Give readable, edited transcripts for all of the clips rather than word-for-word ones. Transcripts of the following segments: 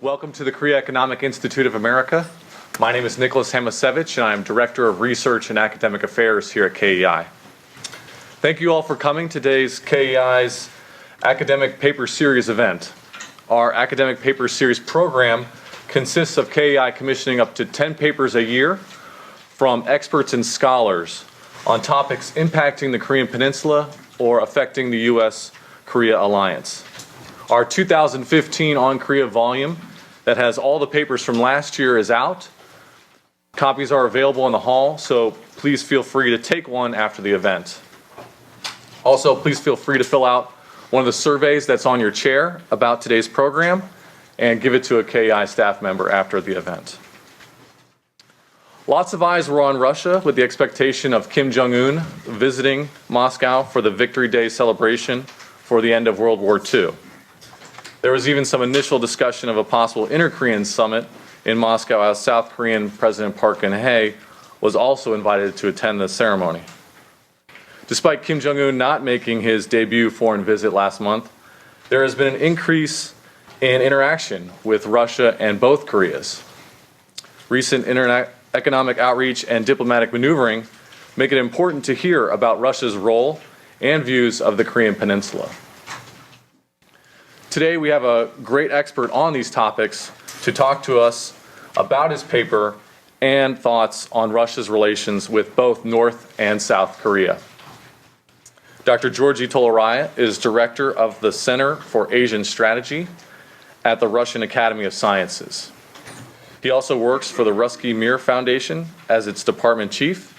Welcome to the Korea Economic Institute of America. My name is Nicholas Hamasevich, and I am Director of Research and Academic Affairs here at KEI. Thank you all for coming to today's KEI's Academic Paper Series event. Our Academic Paper Series program consists of KEI commissioning up to 10 papers a year from experts and scholars on topics impacting the Korean Peninsula or affecting the U.S.-Korea alliance. Our 2015 On Korea volume that has all the papers from last year is out. Copies are available in the hall, so please feel free to take one after the event. Also, please feel free to fill out one of the surveys that's on your chair about today's program and give it to a KEI staff member after the event. Lots of eyes were on Russia with the expectation of Kim Jong-un visiting Moscow for the Victory Day celebration for the end of World War II. There was even some initial discussion of a possible inter-Korean summit in Moscow, as South Korean President Park Geun-hye was also invited to attend the ceremony. Despite Kim Jong-un not making his debut foreign visit last month, there has been an increase in interaction with Russia and both Koreas. Recent economic outreach and diplomatic maneuvering make it important to hear about Russia's role and views of the Korean Peninsula. Today we have a great expert on these topics to talk to us about his paper and thoughts on Russia's relations with both North and South Korea. Dr. Georgy Toloraya is director of the Center for Asian Strategy at the Russian Academy of Sciences. He also works for the Russky Mir Foundation as its department chief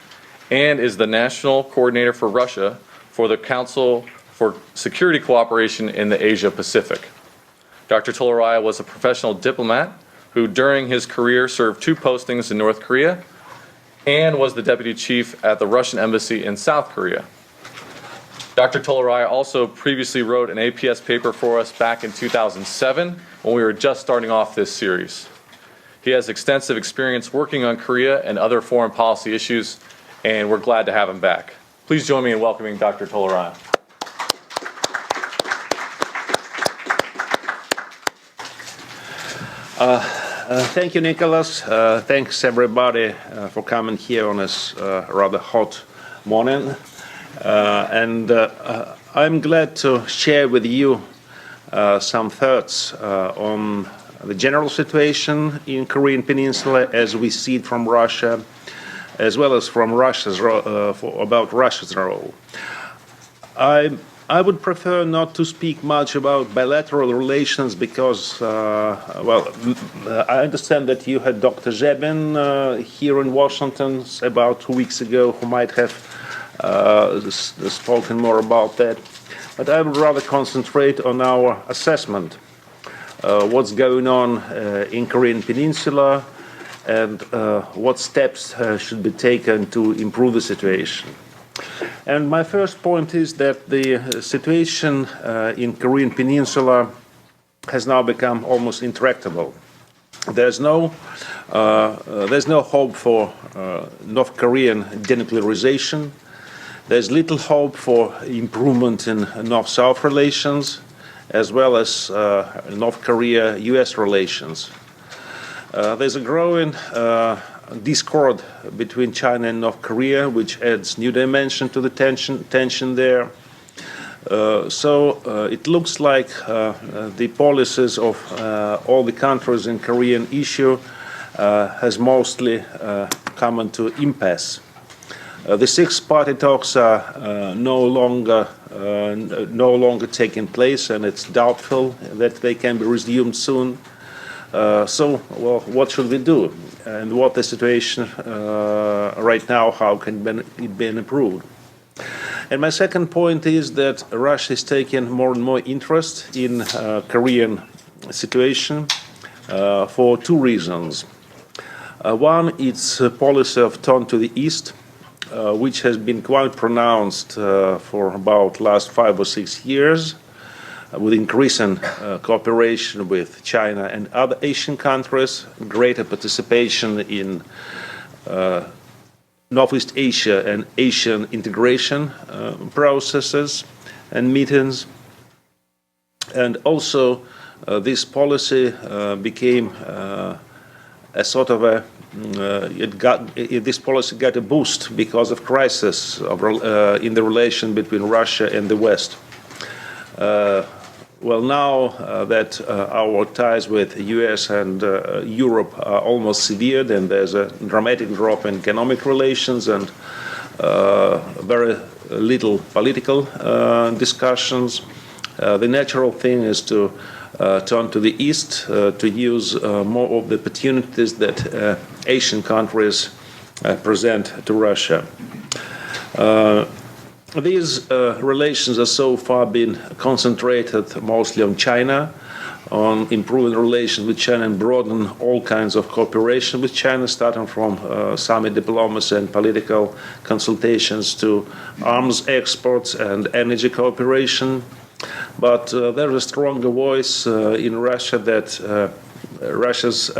and is the national coordinator for Russia for the Council for Security Cooperation in the Asia Pacific. Dr. Toloraya was a professional diplomat who during his career served 2 postings in North Korea and was the deputy chief at the Russian embassy in South Korea. Dr. Toloraya also previously wrote an APS paper for us back in 2007 when we were just starting off this series. He has extensive experience working on Korea and other foreign policy issues, and we're glad to have him back. Please join me in welcoming Dr. Toloraya. Thank you, Nicholas. Thanks, everybody, for coming here on this rather hot morning. I'm glad to share with you some thoughts on the general situation in Korean Peninsula as we see it from Russia, as well as from Russia's about Russia's role. I would prefer not to speak much about bilateral relations because, I understand that you had Dr. Jongmin here in Washington about 2 weeks ago who might have spoken more about that. But I would rather concentrate on our assessment, what's going on in Korean Peninsula and what steps should be taken to improve the situation. And my first point is that the situation in Korean Peninsula has now become almost intractable. There's no hope for North Korean denuclearization. There's little hope for improvement in North-South relations, as well as North Korea-US relations. There's a growing discord between China and North Korea, which adds new dimension to the tension there. So it looks like the policies of all the countries in Korean issue has mostly come into impasse. The 6-party talks are no longer taking place, and it's doubtful that they can be resumed soon. What should we do? And what the situation right now, how can it be improved? And my second point is that Russia is taking more and more interest in Korean situation for 2 reasons. One, its policy of turn to the east, which has been quite pronounced for about last 5 or 6 years, with increasing cooperation with China and other Asian countries, greater participation in Northeast Asia and Asian integration processes and meetings, and also this policy became a sort of a this policy got a boost because of crisis in the relation between Russia and the West. Well, now that our ties with the US and Europe are almost severed, and there's a dramatic drop in economic relations and very little political discussions, the natural thing is to turn to the East to use more of the opportunities that Asian countries present to Russia. These relations have so far been concentrated mostly on China, on improving relations with China and broaden all kinds of cooperation with China, starting from summit diplomacy and political consultations to arms exports and energy cooperation. But there is a stronger voice in Russia that Russia's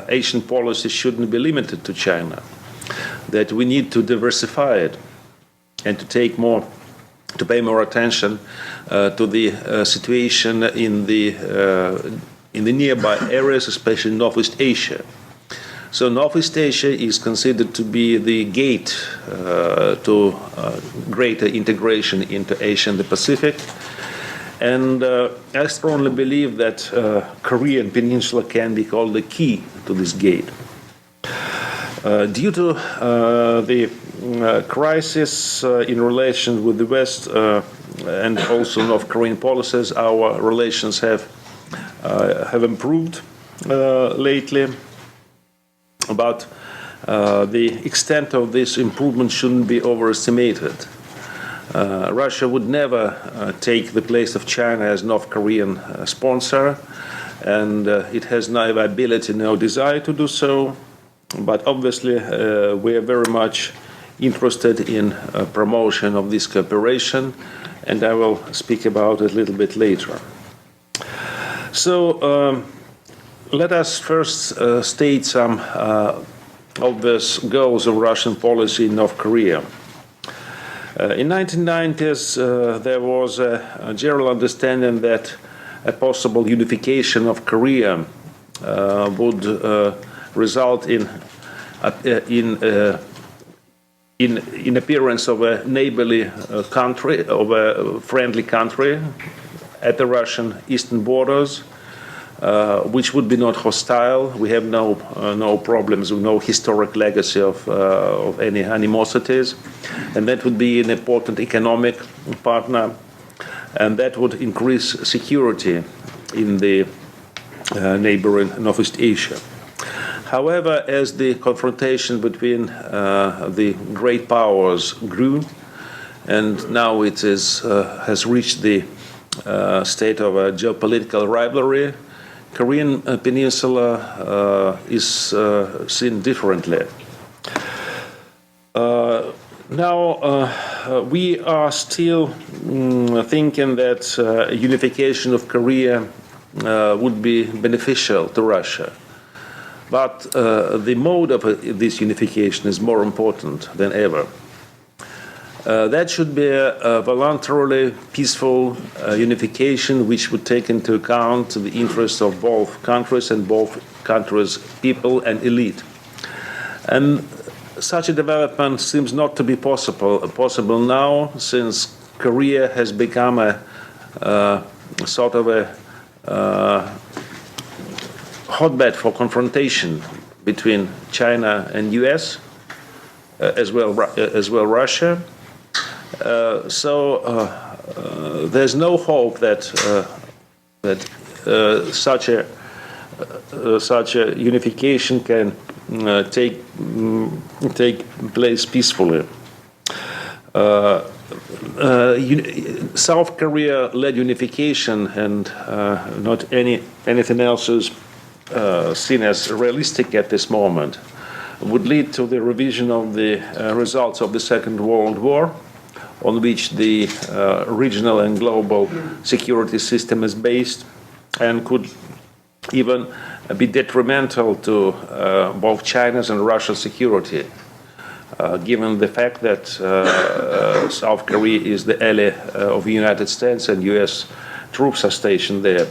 Asian policy shouldn't be limited to China, that we need to diversify it and to pay more attention to the situation in the nearby areas, especially Northeast Asia. So Northeast Asia is considered to be the gate to greater integration into Asia and the Pacific. And I strongly believe that Korean Peninsula can be called the key to this gate. Due to the crisis in relation with the West and also North Korean policies, our relations have improved lately. But the extent of this improvement shouldn't be overestimated. Russia would never take the place of China as North Korean sponsor, and it has neither ability nor desire to do so. But obviously, we are very much interested in promotion of this cooperation, and I will speak about it a little bit later. So let us first state some obvious goals of Russian policy in North Korea. In 1990s, there was a general understanding that a possible unification of Korea would result in appearance of a neighborly country, of a friendly country at the Russian eastern borders, which would be not hostile. We have no problems, no historic legacy of any animosities, and that would be an important economic partner, and that would increase security in the neighboring Northeast Asia. However, as the confrontation between the great powers grew, and now it has reached the state of a geopolitical rivalry, Korean Peninsula is seen differently. Now, we are still thinking that unification of Korea would be beneficial to Russia. But the mode of this unification is more important than ever. That should be a voluntarily peaceful unification which would take into account the interests of both countries and both countries' people and elite. And such a development seems not to be possible now, since Korea has become a sort of a hotbed for confrontation between China and US, as well Russia. So there's no hope that such a unification can take place peacefully. South Korea-led unification and not anything else is seen as realistic at this moment would lead to the revision of the results of the Second World War, on which the regional and global security system is based, and could even be detrimental to both China's and Russia's security, given the fact that South Korea is the ally of the United States and US troops are stationed there.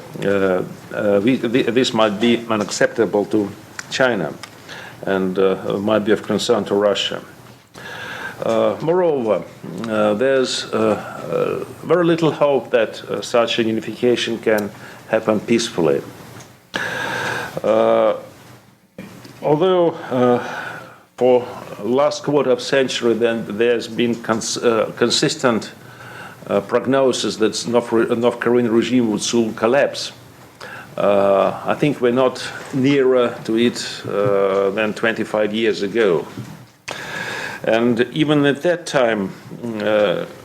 This might be unacceptable to China and might be of concern to Russia. Moreover, there's very little hope that such a unification can happen peacefully. Although for last quarter of century there's been consistent prognosis that North Korean regime would soon collapse, I think we're not nearer to it than 25 years ago. And even at that time,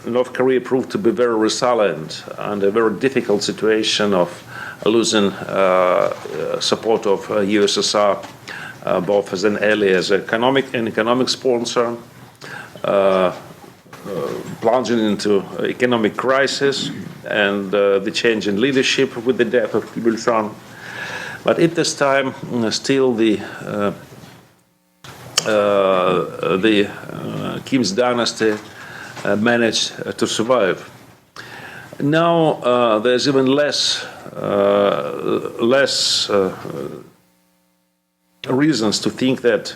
North Korea proved to be very resilient under a very difficult situation of losing support of USSR, both as an ally, as an economic sponsor, plunging into economic crisis, and the change in leadership with the death of Kim Il-sung. But at this time, still the Kim's dynasty managed to survive. Now there's even less reasons to think that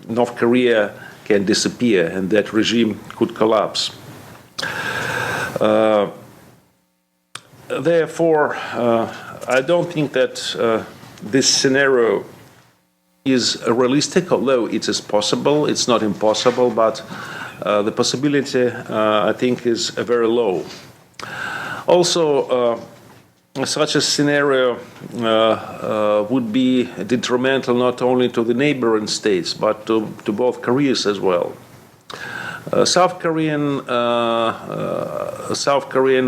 North Korea can disappear and that regime could collapse. Therefore, I don't think that this scenario is realistic, although it is possible. It's not impossible, but the possibility, I think, is very low. Also, such a scenario would be detrimental not only to the neighboring states, but to both Koreas as well. South Korean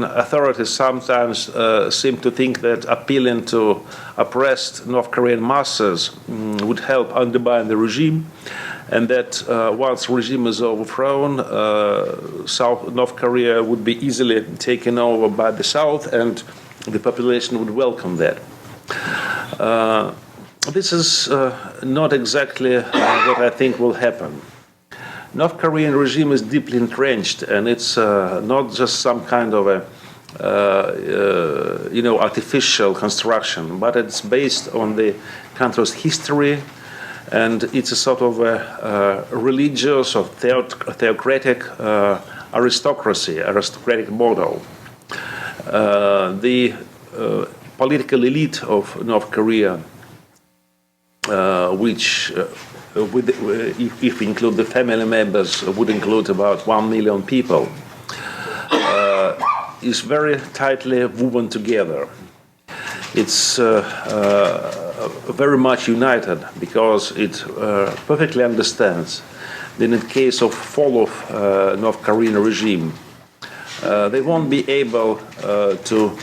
authorities sometimes seem to think that appealing to oppressed North Korean masses would help undermine the regime, and that once the regime is overthrown, North Korea would be easily taken over by the South, and the population would welcome that. This is not exactly what I think will happen. North Korean regime is deeply entrenched, and it's not just some kind of a artificial construction, but it's based on the country's history, and it's a sort of a religious or theocratic aristocratic model. The political elite of North Korea, which if we include the family members, would include about 1 million people, is very tightly woven together. It's very much united because it perfectly understands that in the case of fall of North Korean regime, they won't be able to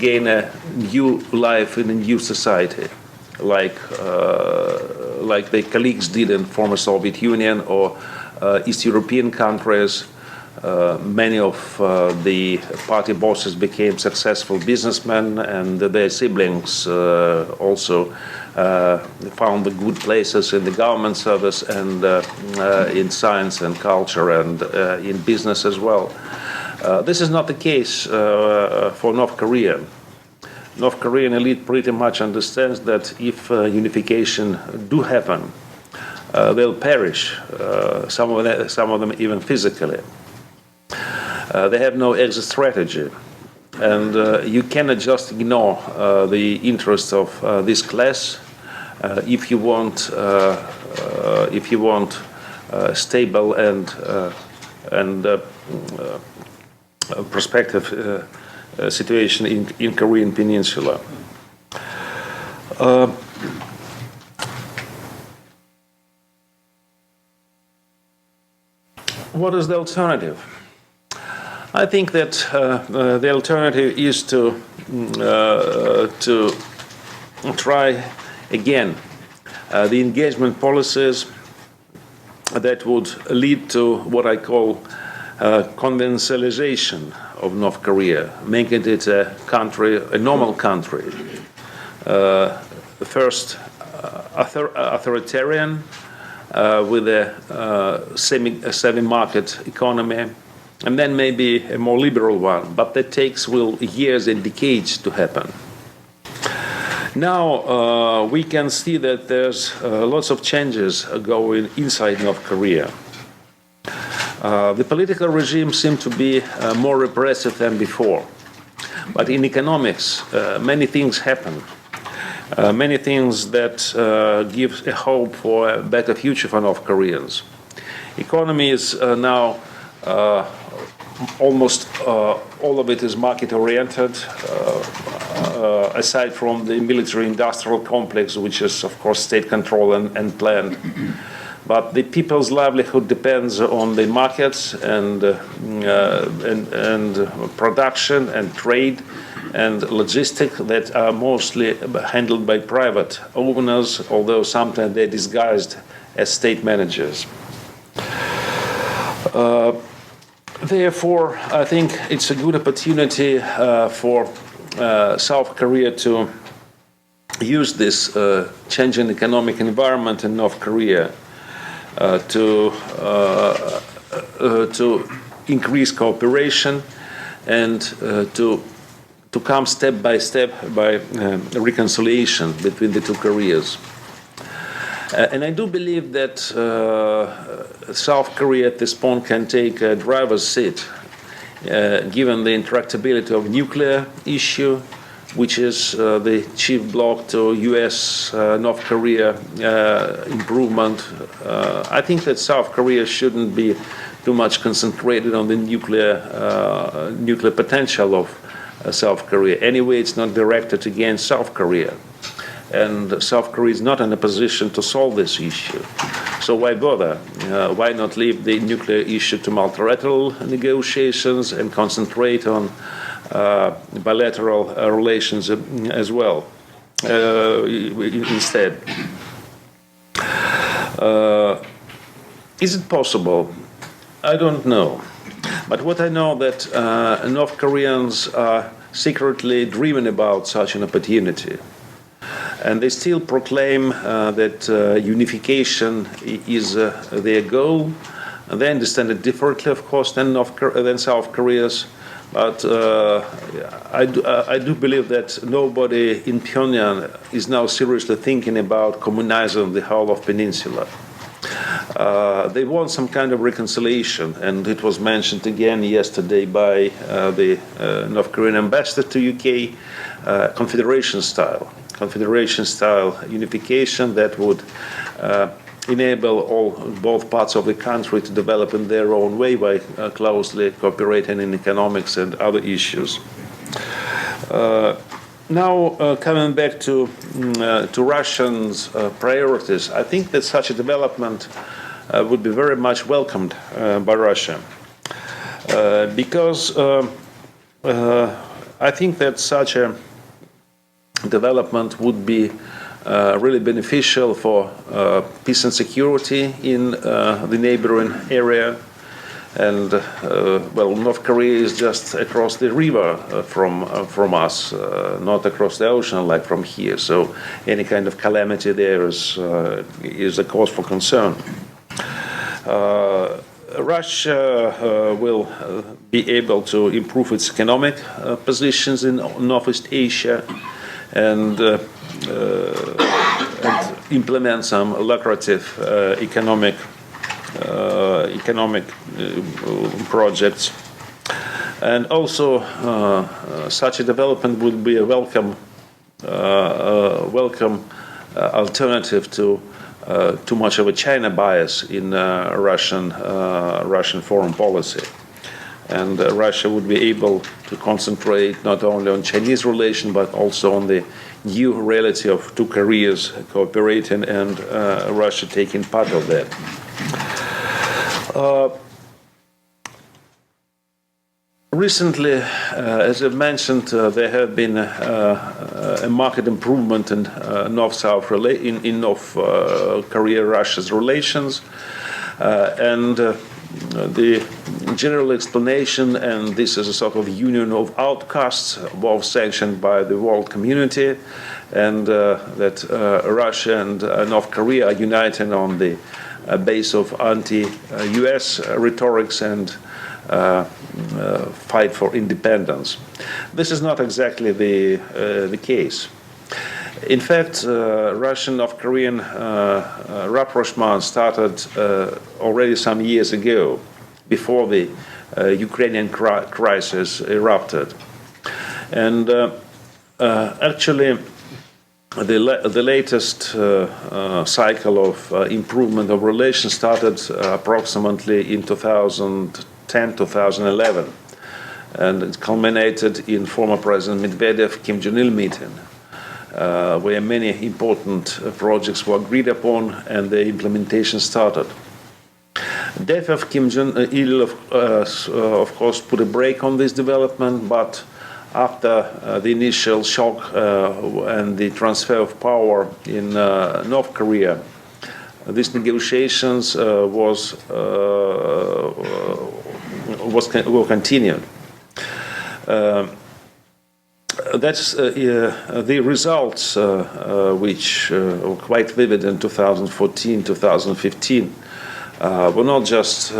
gain a new life in a new society, like their colleagues did in former Soviet Union or East European countries. Many of the party bosses became successful businessmen, and their siblings also found the good places in the government service and in science and culture and in business as well. This is not the case for North Korea. North Korean elite pretty much understands that if unification do happen, they'll perish, some of them even physically. They have no exit strategy, and you cannot just ignore the interests of this class if you want stable and prospective situation in Korean Peninsula. What is the alternative? I think that the alternative is to try again the engagement policies that would lead to what I call conventionalization of North Korea, making it a country, a normal country. First, authoritarian with a semi-market economy, and then maybe a more liberal one, but that takes years and decades to happen. Now we can see that there's lots of changes going inside North Korea. The political regime seems to be more repressive than before. But in economics, many things happen. Many things that give a hope for a better future for North Koreans. Economy is now almost all of it is market-oriented, aside from the military-industrial complex, which is, of course, state-controlled and planned. But the people's livelihood depends on the markets and production and trade and logistics that are mostly handled by private owners, although sometimes they're disguised as state managers. Therefore, I think it's a good opportunity for South Korea to use this changing economic environment in North Korea to increase cooperation and to come step by step by reconciliation between the two Koreas. And I do believe that South Korea at this point can take a driver's seat, given the intractability of nuclear issue, which is the chief block to U.S.-North Korea improvement. I think that South Korea shouldn't be too much concentrated on the nuclear potential of South Korea. Anyway, it's not directed against South Korea. And South Korea is not in a position to solve this issue. So why bother? Why not leave the nuclear issue to multilateral negotiations and concentrate on bilateral relations as well instead? Is it possible? I don't know. But what I know that North Koreans are secretly dreaming about such an opportunity. And they still proclaim that unification is their goal. And they understand it differently, of course, than South Korea's. But I do believe that nobody in Pyongyang is now seriously thinking about communizing the whole of Peninsula. They want some kind of reconciliation, and it was mentioned again yesterday by the North Korean ambassador to UK, confederation style unification that would enable both parts of the country to develop in their own way by closely cooperating in economics and other issues. Now, coming back to Russians' priorities, I think that such a development would be very much welcomed by Russia, because I think that such a development would be really beneficial for peace and security in the neighboring area. And North Korea is just across the river from us, not across the ocean like from here. So any kind of calamity there is a cause for concern. Russia will be able to improve its economic positions in Northeast Asia and implement some lucrative economic projects. And also such a development would be a welcome alternative to too much of a China bias in Russian foreign policy. And Russia would be able to concentrate not only on Chinese relations but also on the new reality of two Koreas cooperating and Russia taking part of that. Recently, as I mentioned, there have been a marked improvement in North-South in North Korea-Russia's relations, and the general explanation, and this is a sort of union of outcasts, both sanctioned by the world community, and that Russia and North Korea are uniting on the base of anti-US rhetorics and fight for independence. This is not exactly the case. In fact, Russian-North Korean rapprochement started already some years ago, before the Ukrainian crisis erupted. And actually, the latest cycle of improvement of relations started approximately in 2010-2011, and it culminated in former President Medvedev-Kim Jong-il meeting, where many important projects were agreed upon and the implementation started. Death of Kim Jong-il, of course, put a brake on this development, but after the initial shock and the transfer of power in North Korea, these negotiations will continue. That's the results, which were quite vivid in 2014-2015. Were not just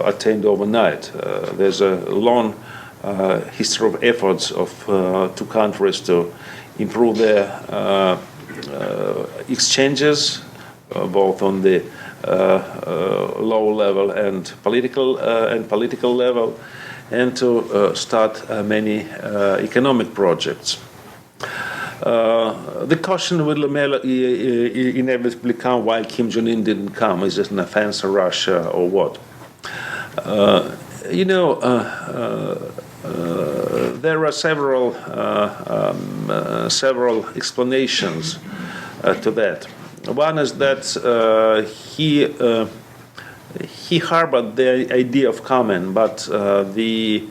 attained overnight. There's a long history of efforts of two countries to improve their exchanges, both on the low level and political level, and to start many economic projects. The question will inevitably come why Kim Jong-un didn't come. Is it an offense of Russia or what? There are several explanations to that. One is that he harbored the idea of coming, but the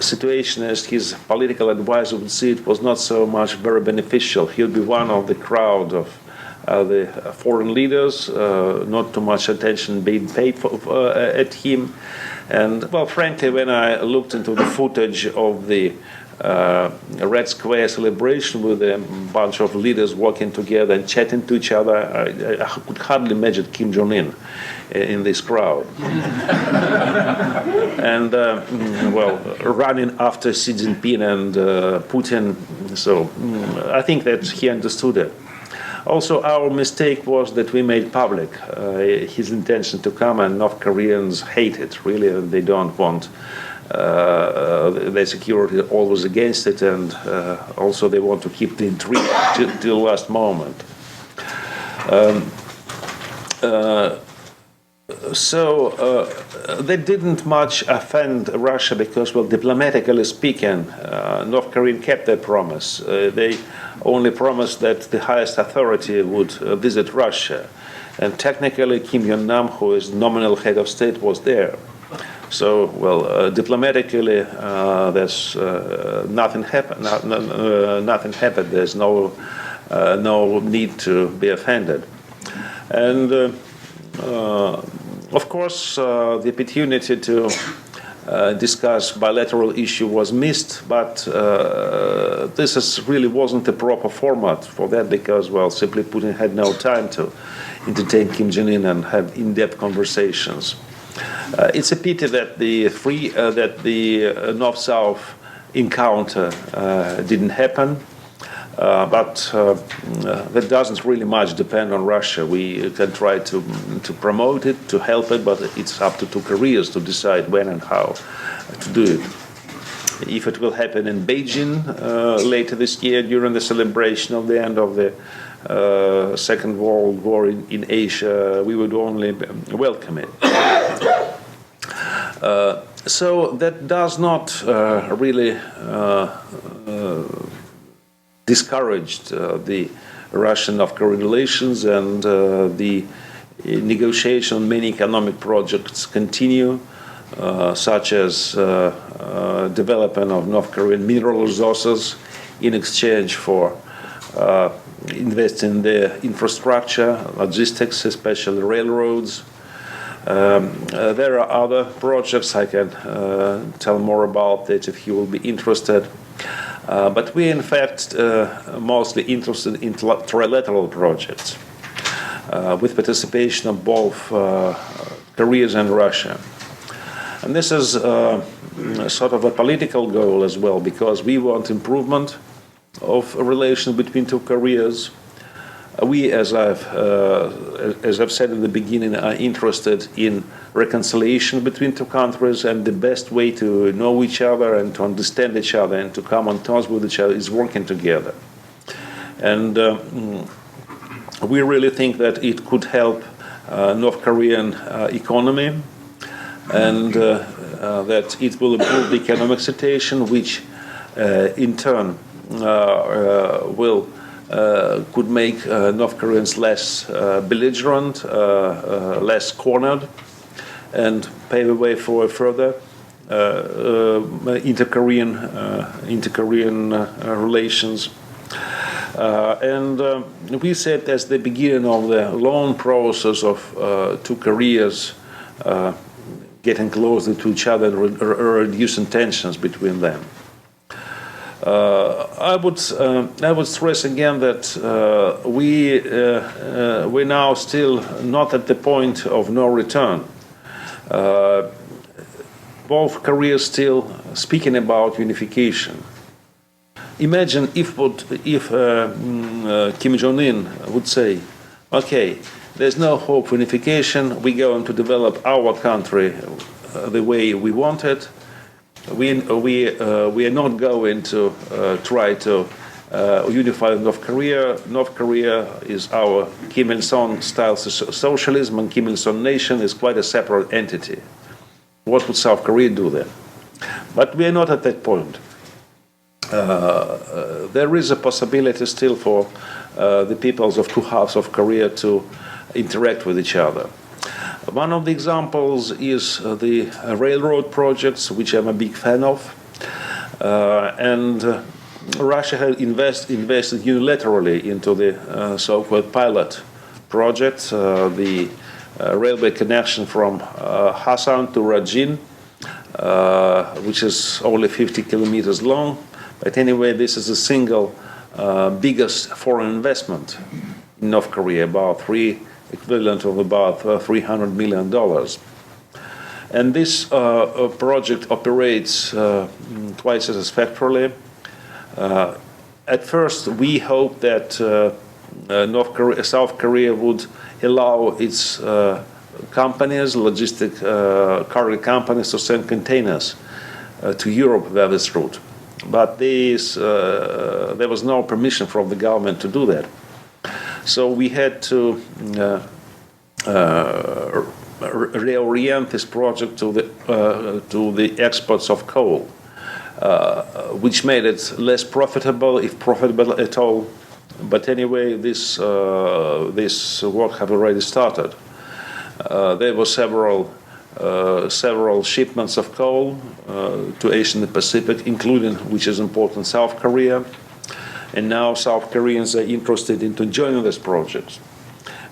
situation as his political advisor would see it was not so much very beneficial. He'll be one of the crowd of the foreign leaders, not too much attention being paid at him. And, well, frankly, when I looked into the footage of the Red Square celebration with a bunch of leaders walking together and chatting to each other, I could hardly imagine Kim Jong-un in this crowd. And, running after Xi Jinping and Putin. So I think that he understood it. Also, our mistake was that we made public his intention to come, and North Koreans hate it, really. They don't want their security always against it, and also they want to keep the intrigue till the last moment. They didn't much offend Russia because, well, diplomatically speaking, North Korea kept their promise. They only promised that the highest authority would visit Russia. And technically, Kim Jong-nam, who is nominal head of state, was there. So, well, diplomatically, there's nothing happened. Nothing happened. There's no need to be offended. And of course, the opportunity to discuss bilateral issue was missed, but this really wasn't the proper format for that because, well, simply Putin had no time to entertain Kim Jong-un and have in-depth conversations. It's a pity that the North-South encounter didn't happen. But that doesn't really much depend on Russia. We can try to promote it, to help it, but it's up to two Koreas to decide when and how to do it. If it will happen in Beijing later this year during the celebration of the end of the Second World War in Asia, we would only welcome it. So that does not really discouraged the Russian-North Korean relations, and the negotiation on many economic projects continue, such as development of North Korean mineral resources in exchange for investing in their infrastructure, logistics, especially railroads. There are other projects I can tell more about that if you will be interested. But we, in fact, mostly interested in trilateral projects with participation of both Korea and Russia. And this is sort of a political goal as well, because we want improvement of relations between two Koreas. We, as I've said in the beginning, are interested in reconciliation between two countries, and the best way to know each other and to understand each other and to come on terms with each other is working together. And we really think that it could help North Korean economy, and that it will improve the economic situation, which in turn could make North Koreans less belligerent, less cornered, and pave the way for further inter-Korean relations. And we said as the beginning of the long process of two Koreas getting closer to each other and reducing tensions between them. I would stress again that we're now still not at the point of no return. Both Koreas still speaking about unification. Imagine if Kim Jong-un would say, "Okay, there's no hope for unification. We're going to develop our country the way we want it. We are not going to try to unify North Korea. North Korea is our Kim Il-sung style socialism, and Kim Il-sung nation is quite a separate entity." What would South Korea do then? But we are not at that point. There is a possibility still for the peoples of two halves of Korea to interact with each other. One of the examples is the railroad projects, which I'm a big fan of. And Russia has invested unilaterally into the so-called pilot project, the railway connection from Hallam to Rajin, which is only 50 kilometers long. But anyway, this is the single biggest foreign investment in North Korea, equivalent of about $300 million. And this project operates quite satisfactorily. At first, we hoped that South Korea would allow its companies, cargo companies, to send containers to Europe via this route. But there was no permission from the government to do that. So we had to reorient this project to the exports of coal, which made it less profitable, if profitable at all. But anyway, this work had already started. There were several shipments of coal to Asia and the Pacific, including, which is important, South Korea. And now South Koreans are interested in joining this project.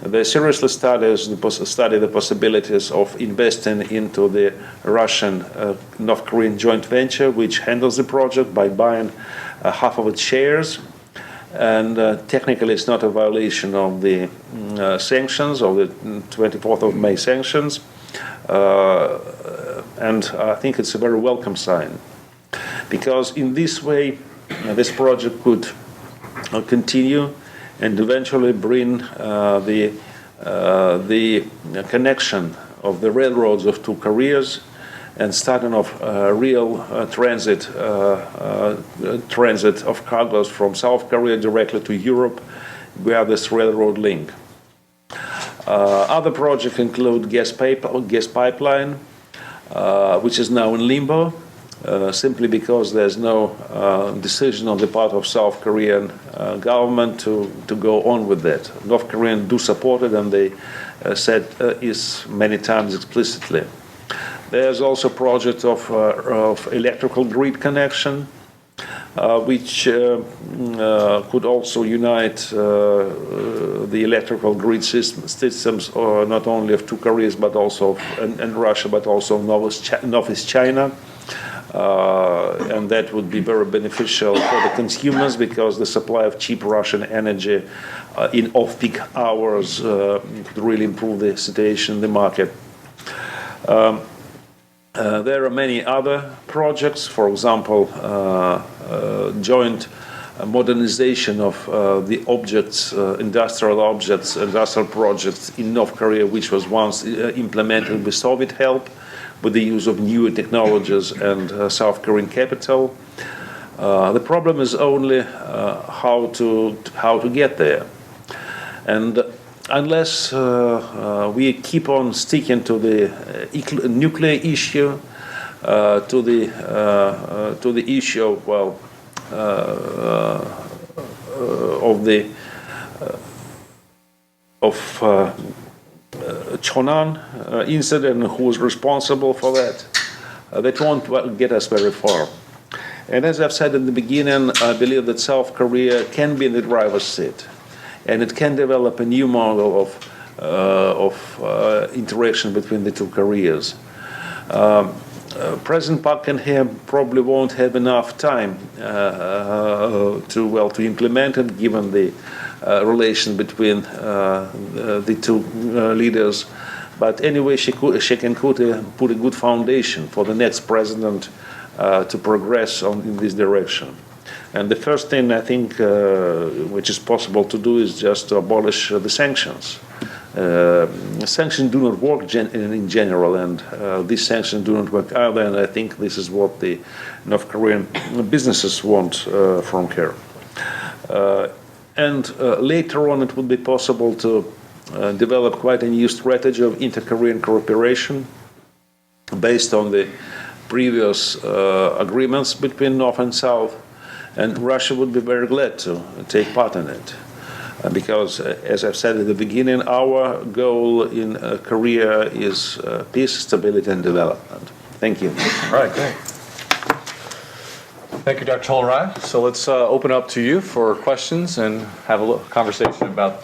They seriously study the possibilities of investing into the Russian-North Korean joint venture, which handles the project by buying half of its shares. And technically, it's not a violation of the sanctions, of the 24th of May sanctions. And I think it's a very welcome sign, because in this way, this project could continue and eventually bring the connection of the railroads of two Koreas and starting of real transit of cargoes from South Korea directly to Europe via this railroad link. Other projects include gas pipeline, which is now in limbo, simply because there's no decision on the part of South Korean government to go on with that. North Koreans do support it, and they said is many times explicitly. There's also a project of electrical grid connection, which could also unite the electrical grid systems not only of two Koreas but also and Russia, but also Northeast China. And that would be very beneficial for the consumers, because the supply of cheap Russian energy in off-peak hours could really improve the situation in the market. There are many other projects, for example, joint modernization of the objects, industrial projects in North Korea, which was once implemented with Soviet help, with the use of newer technologies and South Korean capital. The problem is only how to get there, and unless we keep on sticking to the nuclear issue, to the issue of Chonan incident, who was responsible for that, that won't get us very far. And as I've said in the beginning, I believe that South Korea can be in the driver's seat, and it can develop a new model of interaction between the two Koreas. President Park Geun-hye probably won't have enough time to implement it, given the relation between the two leaders. But anyway, she can put a good foundation for the next president to progress in this direction. And the first thing I think which is possible to do is just to abolish the sanctions. Sanctions do not work in general, and these sanctions do not work either, and I think this is what the North Korean businesses want from her. And later on it would be possible to develop quite a new strategy of inter-Korean cooperation based on the previous agreements between North and South, and Russia would be very glad to take part in it. Because, as I've said at the beginning, our goal in Korea is peace, stability, and development. Thank you. All right, great. Thank you, Dr. Toloraya. So let's open up to you for questions and have a little conversation about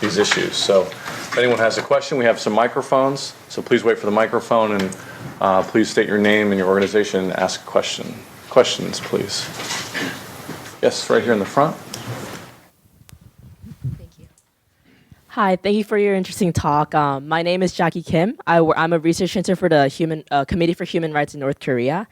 these issues. So if anyone has a question, we have some microphones. So please wait for the microphone, and please state your name and your organization and ask a question. Questions, please. Yes, right here in the front. Hi, thank you for your interesting talk. My name is Jackie Kim. I'm a research intern for the Committee for Human Rights in North Korea.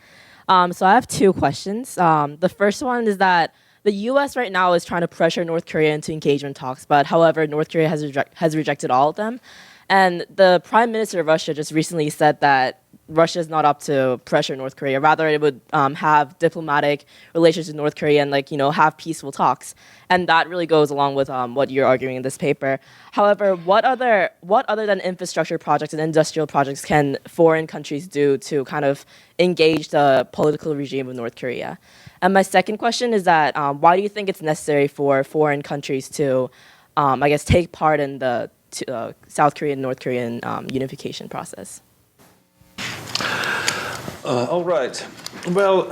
So I have two questions. The first one is that the U.S. right now is trying to pressure North Korea into engagement talks, but however, North Korea has rejected all of them. And the Prime Minister of Russia just recently said that Russia is not up to pressure North Korea. Rather, it would have diplomatic relations with North Korea and have peaceful talks. And that really goes along with what you're arguing in this paper. However, what other than infrastructure projects and industrial projects can foreign countries do to kind of engage the political regime of North Korea? And my second question is that why do you think it's necessary for foreign countries to, take part in the South Korean, North Korean unification process? All right. Well,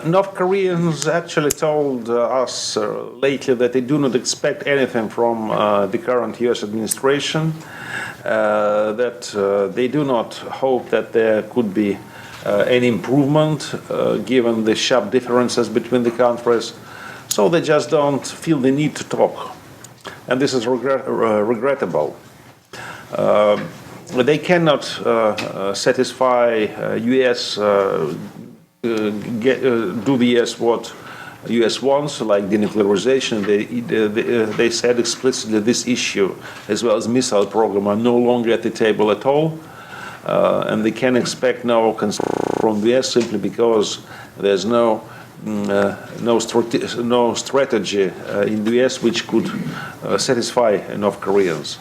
North Koreans actually told us lately that they do not expect anything from the current U.S. administration, that they do not hope that there could be any improvement given the sharp differences between the countries, so they just don't feel the need to talk. And this is regrettable. They cannot satisfy U.S. Do the U.S. what U.S. wants, like denuclearization. They said explicitly this issue, as well as missile program, are no longer at the table at all, and they can expect no concern from the U.S. simply because there's no strategy in the U.S. which could satisfy North Koreans.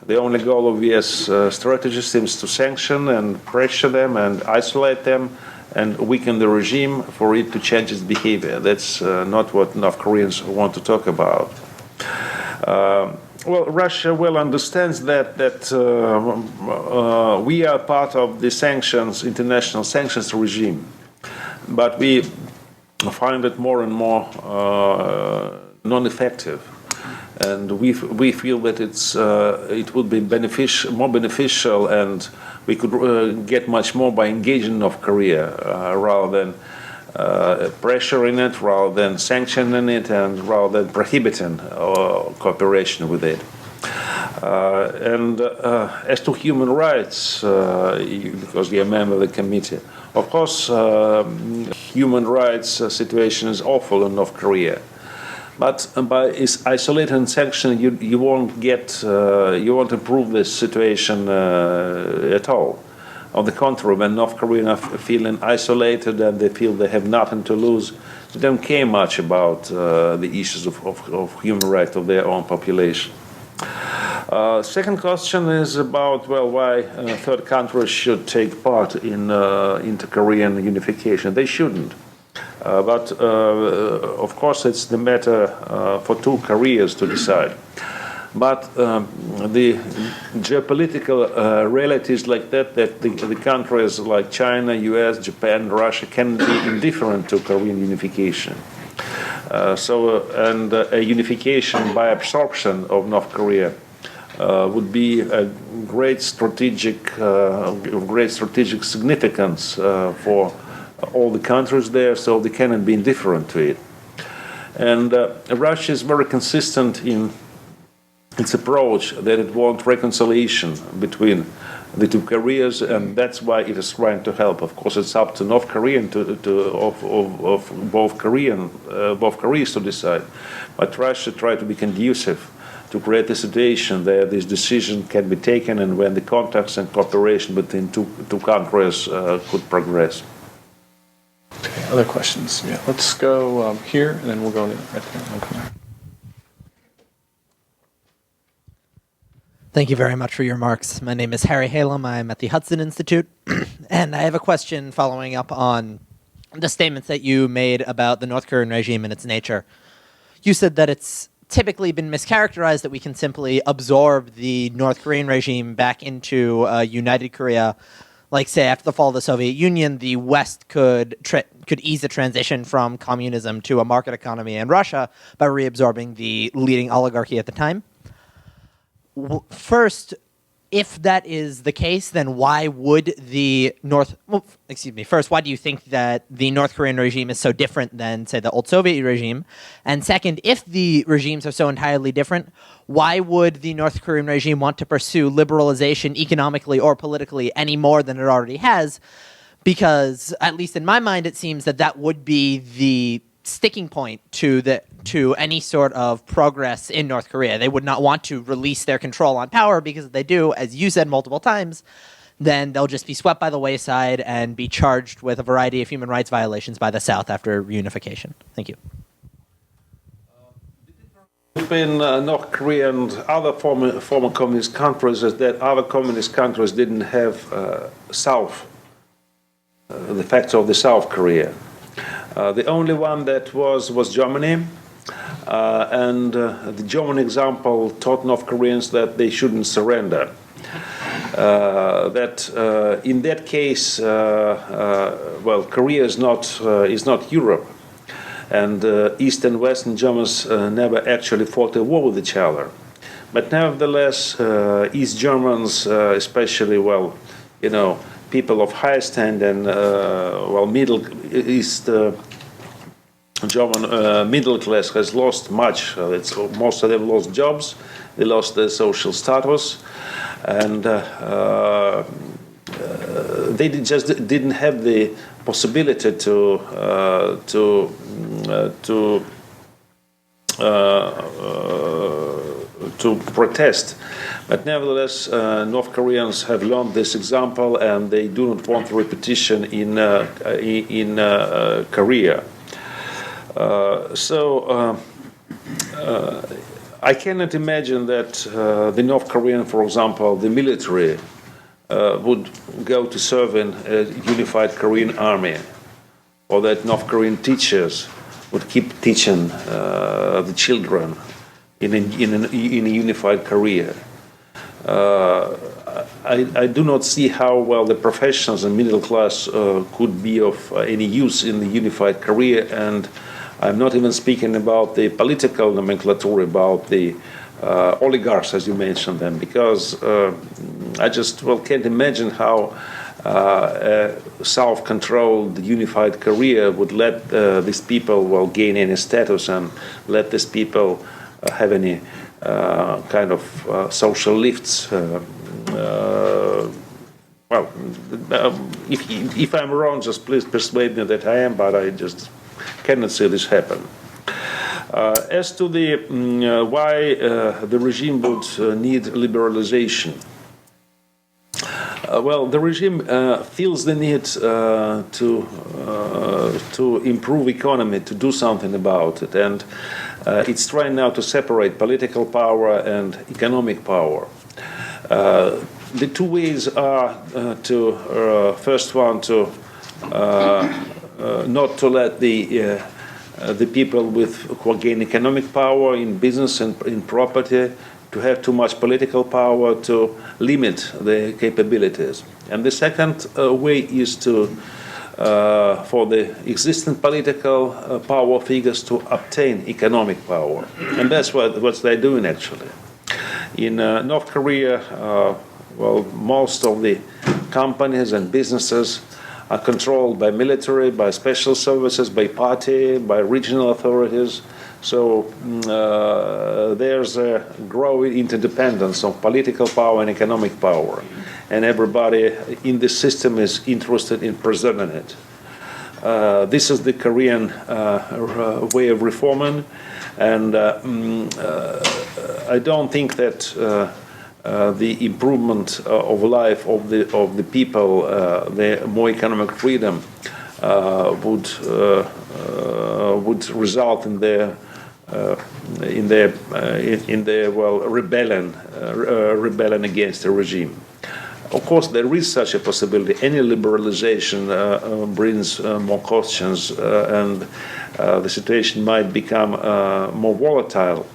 The only goal of U.S. strategy seems to sanction and pressure them and isolate them and weaken the regime for it to change its behavior. That's not what North Koreans want to talk about. Well, Russia well understands that we are part of the sanctions, international sanctions regime, but we find it more and more non-effective. And we feel that it would be more beneficial, and we could get much more by engaging North Korea rather than pressuring it, rather than sanctioning it, and rather than prohibiting cooperation with it. And as to human rights, because you're a member of the committee, of course, human rights situation is awful in North Korea. But by isolating sanction, you won't get, you won't improve this situation at all. On the contrary, when North Koreans are feeling isolated and they feel they have nothing to lose, they don't care much about the issues of human rights of their own population. Second question is about, well, why third countries should take part in inter-Korean unification. They shouldn't. But of course, it's the matter for two Koreas to decide. But the geopolitical realities like that the countries like China, US, Japan, Russia can be indifferent to Korean unification. And a unification by absorption of North Korea would be a great strategic significance for all the countries there, so they cannot be indifferent to it. And Russia is very consistent in its approach that it wants reconciliation between the two Koreas, and that's why it is trying to help. Of course, it's up to North Korean of both Koreas to decide. But Russia tried to be conducive to create a situation where this decision can be taken and when the contacts and cooperation between two countries could progress. Okay, other questions? Yeah, let's go here, and then we'll go right there. We'll come there. Thank you very much for your remarks. My name is Harry Hallam. I'm at the Hudson Institute, and I have a question following up on the statements that you made about the North Korean regime and its nature. You said that it's typically been mischaracterized that we can simply absorb the North Korean regime back into united Korea. Like, say, after the fall of the Soviet Union, the West could ease the transition from communism to a market economy in Russia by reabsorbing the leading oligarchy at the time. First, if that is the case, then why would first, why do you think that the North Korean regime is so different than, say, the old Soviet regime? And second, if the regimes are so entirely different, why would the North Korean regime want to pursue liberalization economically or politically any more than it already has? Because, at least in my mind, it seems that that would be the sticking point to any sort of progress in North Korea. They would not want to release their control on power, because if they do, as you said multiple times, then they'll just be swept by the wayside and be charged with a variety of human rights violations by the South after reunification. Thank you. Between North Korea and other former communist countries is that other communist countries didn't have the factor of the South Korea. The only one that was Germany, and the German example taught North Koreans that they shouldn't surrender. In that case, Korea is not Europe, and East and Western Germans never actually fought a war with each other. But nevertheless, East Germans, especially, people of high standing, Middle East German middle class has lost much. Most of them lost jobs, they lost their social status, and they just didn't have the possibility to protest. But nevertheless, North Koreans have learned this example, and they do not want repetition in Korea. I cannot imagine that the North Korean, for example, the military, would go to serve in a unified Korean army, or that North Korean teachers would keep teaching the children in a unified Korea. I do not see how well the professionals and middle class could be of any use in the unified Korea, and I'm not even speaking about the political nomenclature, about the oligarchs, as you mentioned them, because I just can't imagine how self-controlled unified Korea would let these people gain any status and let these people have any kind of social lifts. Well, if I'm wrong, just please persuade me that I am, but I just cannot see this happen. As to the why the regime would need liberalization, well, the regime feels the need to improve economy, to do something about it, and it's trying now to separate political power and economic power. The two ways are first one to not to let the people who gain economic power in business and in property to have too much political power to limit their capabilities. And the second way is to for the existing political power figures to obtain economic power. And that's what they're doing actually. In North Korea, well, most of the companies and businesses are controlled by military, by special services, by party, by regional authorities. So there's a growing interdependence of political power and economic power. And everybody in the system is interested in preserving it. This is the Korean way of reforming. And I don't think that the improvement of life of the people, the more economic freedom, would result in their rebellion against the regime. Of course, there is such a possibility. Any liberalization brings more questions, and the situation might become more volatile.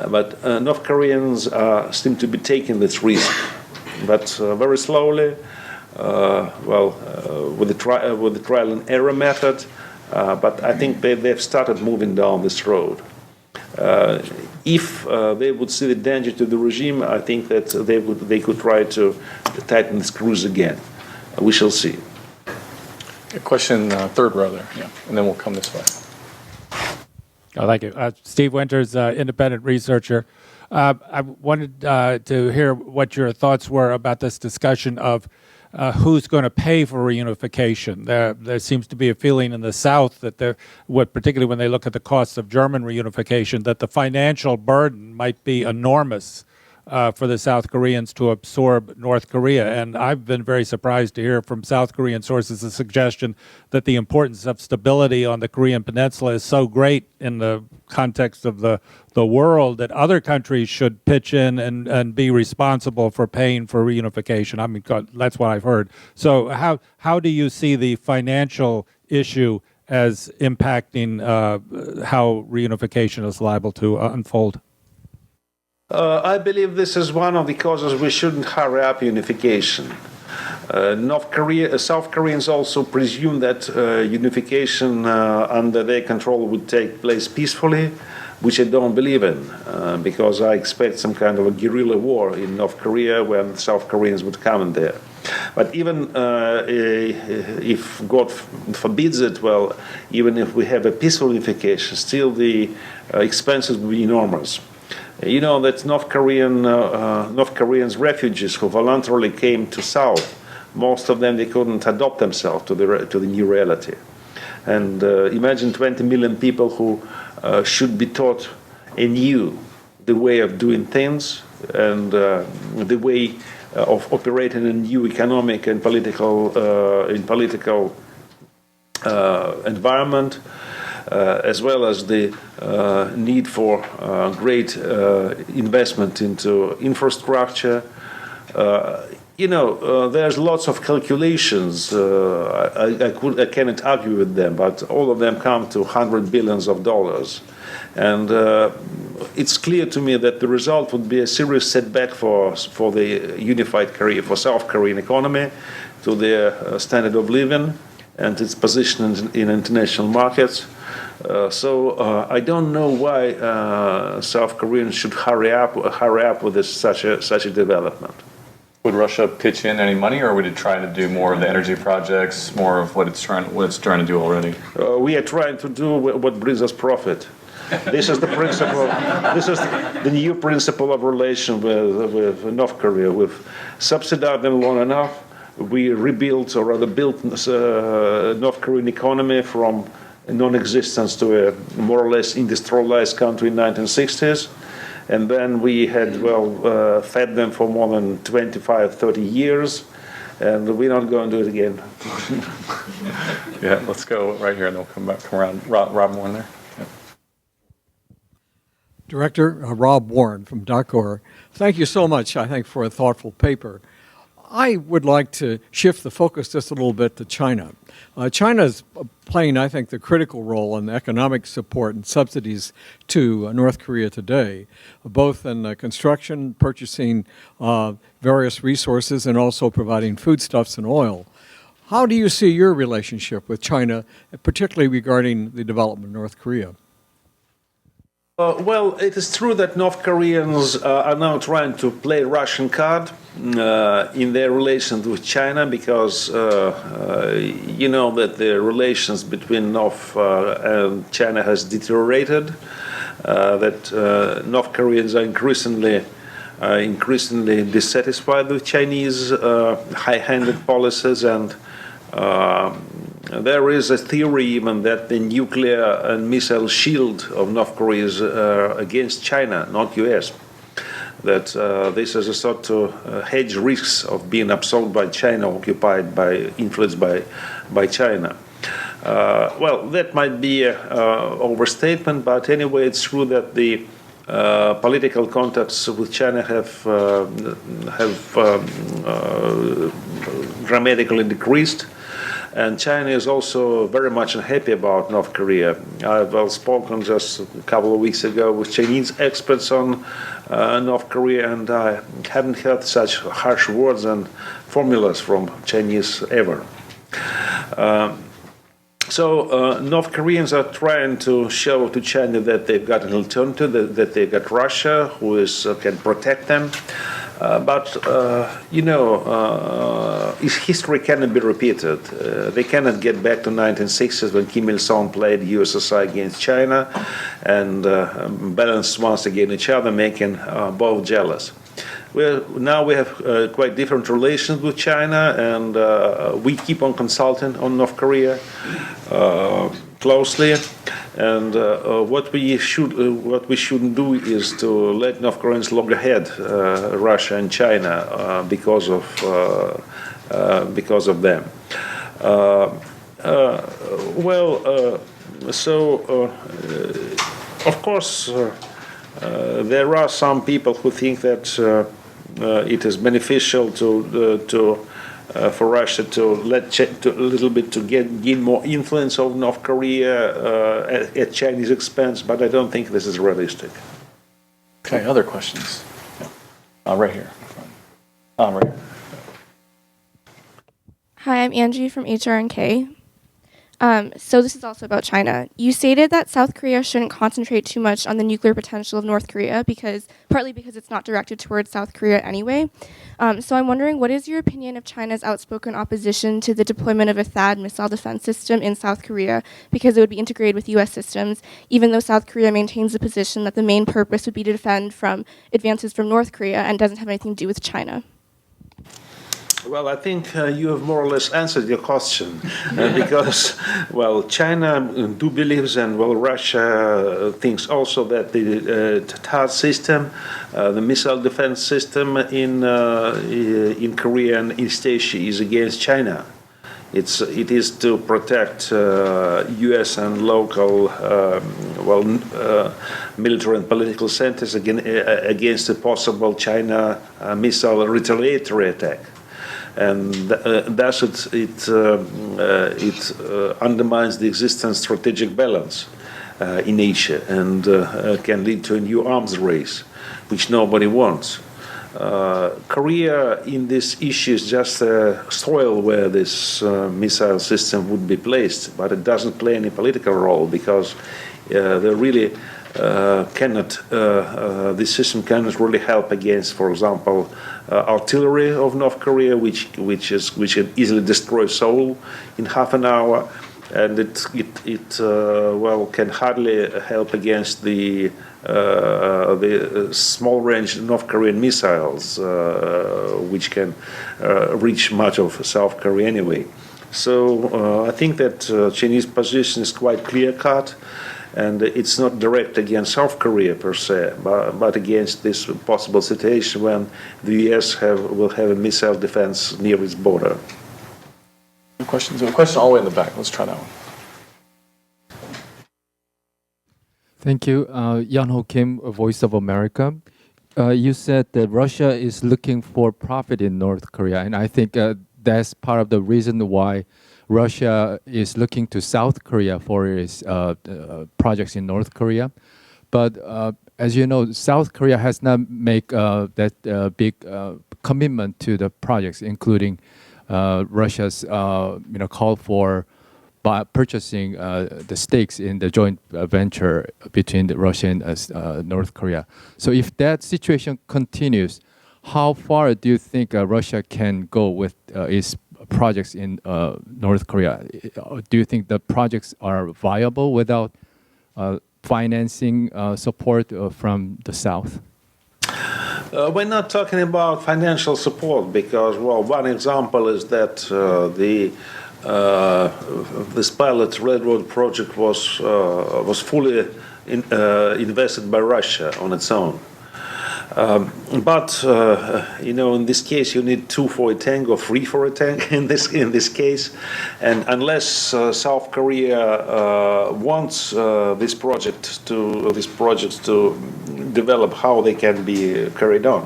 But North Koreans seem to be taking this risk, but very slowly, with the trial and error method. But I think they've started moving down this road. If they would see the danger to the regime, I think that they could try to tighten the screws again. We shall see. A question, third row there, yeah, and then we'll come this way. Oh, thank you. Steve Winters, independent researcher. I wanted to hear what your thoughts were about this discussion of who's going to pay for reunification. There seems to be a feeling in the South that particularly when they look at the costs of German reunification, that the financial burden might be enormous for the South Koreans to absorb North Korea. And I've been very surprised to hear from South Korean sources a suggestion that the importance of stability on the Korean Peninsula is so great in the context of the world that other countries should pitch in and be responsible for paying for reunification. I mean, that's what I've heard. So how do you see the financial issue as impacting how reunification is liable to unfold? I believe this is one of the causes we shouldn't hurry up unification. South Koreans also presume that unification under their control would take place peacefully, which I don't believe in, because I expect some kind of a guerrilla war in North Korea when South Koreans would come in there. But even if God forbids it, well, even if we have a peaceful unification, still the expenses will be enormous. You know that North Koreans refugees who voluntarily came to South, most of them they couldn't adopt themselves to the new reality. And imagine 20 million people who should be taught anew the way of doing things and the way of operating in new economic and political environment. As well as the need for great investment into infrastructure. There's lots of calculations. I cannot argue with them, but all of them come to $100 billion. And it's clear to me that the result would be a serious setback for the unified Korea, for South Korean economy, to their standard of living and its position in international markets. So I don't know why South Koreans should hurry up with such a development. Would Russia pitch in any money, or would it try to do more of the energy projects, more of what it's trying to do already? We are trying to do what brings us profit. This is the principle. This is the new principle of relation with North Korea. We've subsidized them long enough. We rebuilt, or rather built, North Korean economy from non-existence to a more or less industrialized country in 1960s. And then we had, fed them for more than 25, 30 years. And we're not going to do it again. Yeah, let's go right here, and then we'll come around. Rob Warren there. Yeah. Director Rob Warren from DACOR. Thank you so much, I think, for a thoughtful paper. I would like to shift the focus just a little bit to China. China is playing, I think, the critical role in economic support and subsidies to North Korea today, both in construction, purchasing various resources, and also providing foodstuffs and oil. How do you see your relationship with China, particularly regarding the development of North Korea? Well, it is true that North Koreans are now trying to play Russian card in their relations with China, because you know that the relations between North and China has deteriorated, that North Koreans are increasingly dissatisfied with Chinese high-handed policies, and there is a theory even that the nuclear and missile shield of North Korea is against China, not U.S. That this is a sort of hedge risks of being absorbed by China, influenced by China. Well, that might be an overstatement, but anyway, it's true that the political contacts with China have dramatically decreased. And China is also very much unhappy about North Korea. I've spoken just a couple of weeks ago with Chinese experts on North Korea, and I haven't heard such harsh words and formulas from Chinese ever. So North Koreans are trying to show to China that they've got an alternative, that they've got Russia, who can protect them. But history cannot be repeated. They cannot get back to 1960s when Kim Il-sung played USSR against China and balanced once again each other, making both jealous. Now we have quite different relations with China, and we keep on consulting on North Korea closely. And what we shouldn't do is to let North Koreans log ahead Russia and China because of them. Of course, there are some people who think that it is beneficial for Russia to gain more influence over North Korea at Chinese expense, but I don't think this is realistic. Okay, other questions? Yeah. Right here. Right here. Hi, I'm Angie from HRNK. So this is also about China. You stated that South Korea shouldn't concentrate too much on the nuclear potential of North Korea, partly because it's not directed towards South Korea anyway. So I'm wondering, what is your opinion of China's outspoken opposition to the deployment of a THAAD missile defense system in South Korea, because it would be integrated with U.S. systems, even though South Korea maintains the position that the main purpose would be to defend from advances from North Korea and doesn't have anything to do with China? Well, I think you have more or less answered your question, because, China do believes, and Russia thinks also that the THAAD system, the missile defense system in Korea and East Asia, is against China. It is to protect U.S. and local, military and political centers against a possible China missile retaliatory attack. And thus it undermines the existing strategic balance in Asia, and can lead to a new arms race, which nobody wants. Korea in this issue is just a soil where this missile system would be placed, but it doesn't play any political role, because they really this system cannot really help against, for example, artillery of North Korea, which can easily destroy Seoul in half an hour, and it well can hardly help against the small-range North Korean missiles, which can reach much of South Korea anyway. So I think that Chinese position is quite clear-cut, and it's not direct against South Korea per se, but against this possible situation when the U.S. will have a missile defense near its border. Questions? A question all the way in the back. Let's try that one. Thank you. Yan-Ho Kim, Voice of America. You said that Russia is looking for profit in North Korea, and I think that's part of the reason why Russia is looking to South Korea for its projects in North Korea. But as you know, South Korea has not made that big commitment to the projects, including Russia's call for purchasing the stakes in the joint venture between Russia and North Korea. So if that situation continues, how far do you think Russia can go with its projects in North Korea? Do you think the projects are viable without financing support from the South? We're not talking about financial support because, well, one example is that this pilot railroad project was fully invested by Russia on its own. But in this case, you need 2 for a tank or 3 for a tank in this case, and unless South Korea wants this project to develop, how they can be carried on.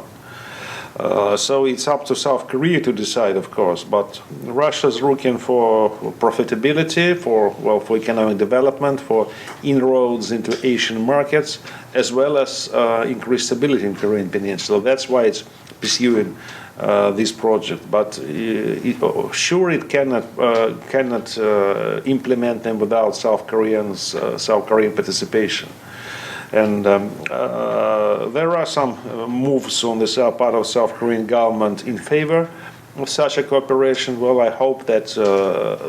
So it's up to South Korea to decide, of course. But Russia's looking for profitability, for economic development, for inroads into Asian markets, as well as increased stability in Korean Peninsula. That's why it's pursuing this project. But sure, it cannot implement them without South Korean participation. And there are some moves on the part of South Korean government in favor of such a cooperation. Well, I hope that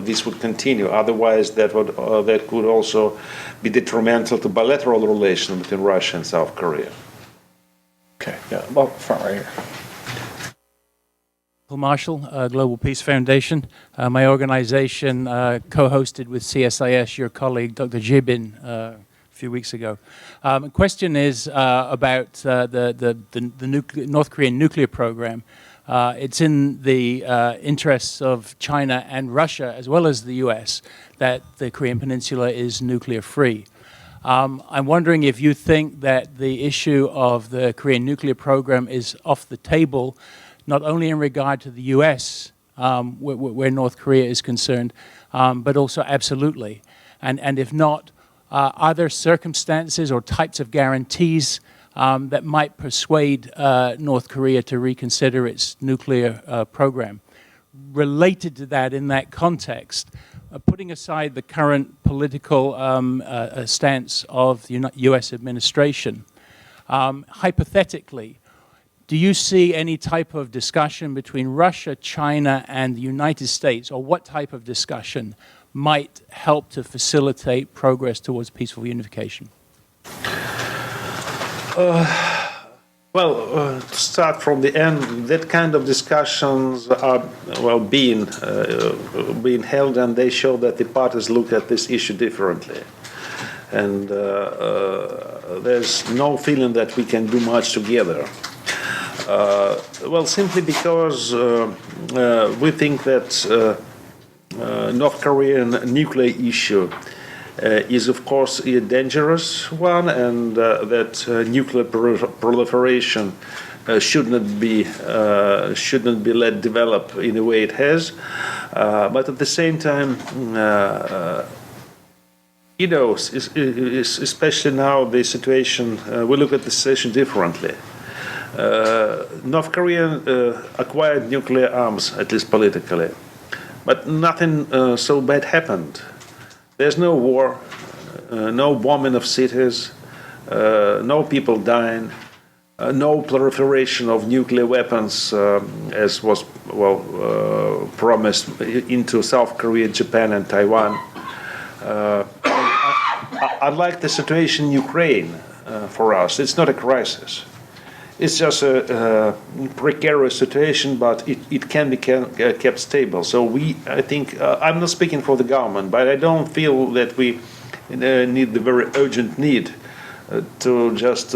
this would continue. Otherwise, that could also be detrimental to bilateral relations between Russia and South Korea. Okay, yeah, well, front right here. Marshall, Global Peace Foundation. My organization co-hosted with CSIS your colleague, Dr. Jibin, a few weeks ago. The question is about the North Korean nuclear program. It's in the interests of China and Russia, as well as the US, that the Korean Peninsula is nuclear free. I'm wondering if you think that the issue of the Korean nuclear program is off the table, not only in regard to the US, where North Korea is concerned, but also absolutely. And if not, are there circumstances or types of guarantees that might persuade North Korea to reconsider its nuclear program? Related to that, in that context, putting aside the current political stance of the US administration, hypothetically, do you see any type of discussion between Russia, China, and the United States, or what type of discussion might help to facilitate progress towards peaceful unification? To start from the end, that kind of discussions are being held, and they show that the parties look at this issue differently. And there's no feeling that we can do much together. Simply because we think that North Korean nuclear issue is, of course, a dangerous one, and that nuclear proliferation should not be let develop in the way it has. But at the same time, especially now the situation, we look at the situation differently. North Korea acquired nuclear arms, at least politically. But nothing so bad happened. There's no war, no bombing of cities, no people dying, no proliferation of nuclear weapons, as was promised into South Korea, Japan, and Taiwan. Unlike the situation in Ukraine, for us, it's not a crisis. It's just a precarious situation, but it can be kept stable. So I think, I'm not speaking for the government, but I don't feel that we need the very urgent need to just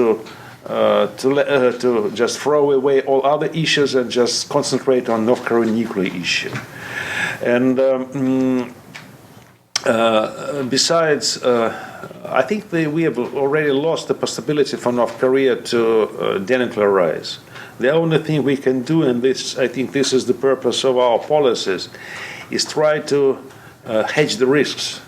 throw away all other issues and just concentrate on North Korean nuclear issue. And besides, I think we have already lost the possibility for North Korea to denuclearize. The only thing we can do, and I think this is the purpose of our policies, is try to hedge the risks.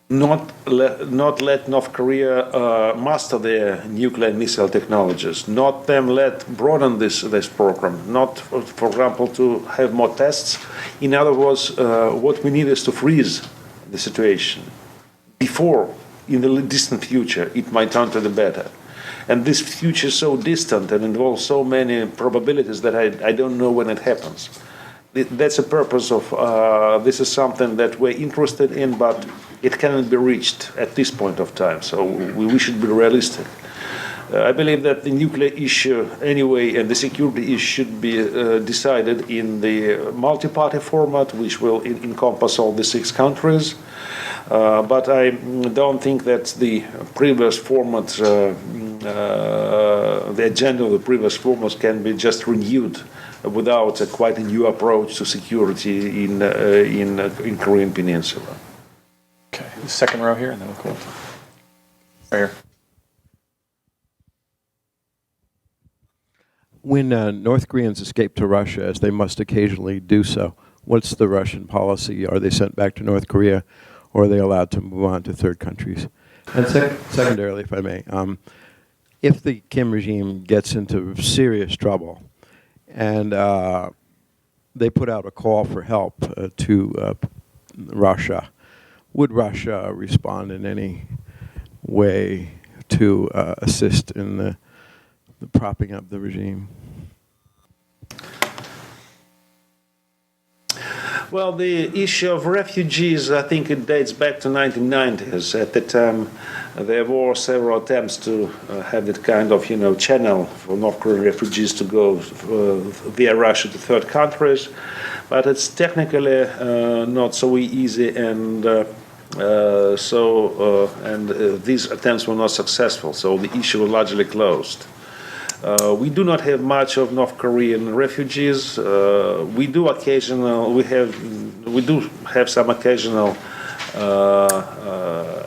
Not let North Korea master their nuclear and missile technologies. Not them let broaden this program. Not, for example, to have more tests. In other words, what we need is to freeze the situation before, in the distant future, it might turn to the better. And this future is so distant and involves so many probabilities that I don't know when it happens. That's the purpose of this is something that we're interested in, but it cannot be reached at this point of time. So we should be realistic. I believe that the nuclear issue, anyway, and the security issue should be decided in the multi-party format, which will encompass all the 6 countries. But I don't think that the previous format, the agenda of the previous formats can be just renewed without quite a new approach to security in Korean Peninsula. Okay, the second row here, and then we'll go right here. When North Koreans escape to Russia, as they must occasionally do so, what's the Russian policy? Are they sent back to North Korea, or are they allowed to move on to third countries? And secondarily, if I may, if the Kim regime gets into serious trouble and they put out a call for help to Russia, would Russia respond in any way to assist in the propping up the regime? Well, the issue of refugees, I think it dates back to 1990s. At the time, there were several attempts to have that kind of, channel for North Korean refugees to go via Russia to third countries, but it's technically not so easy, and these attempts were not successful. So the issue was largely closed. We do not have much of North Korean refugees. We do have some occasional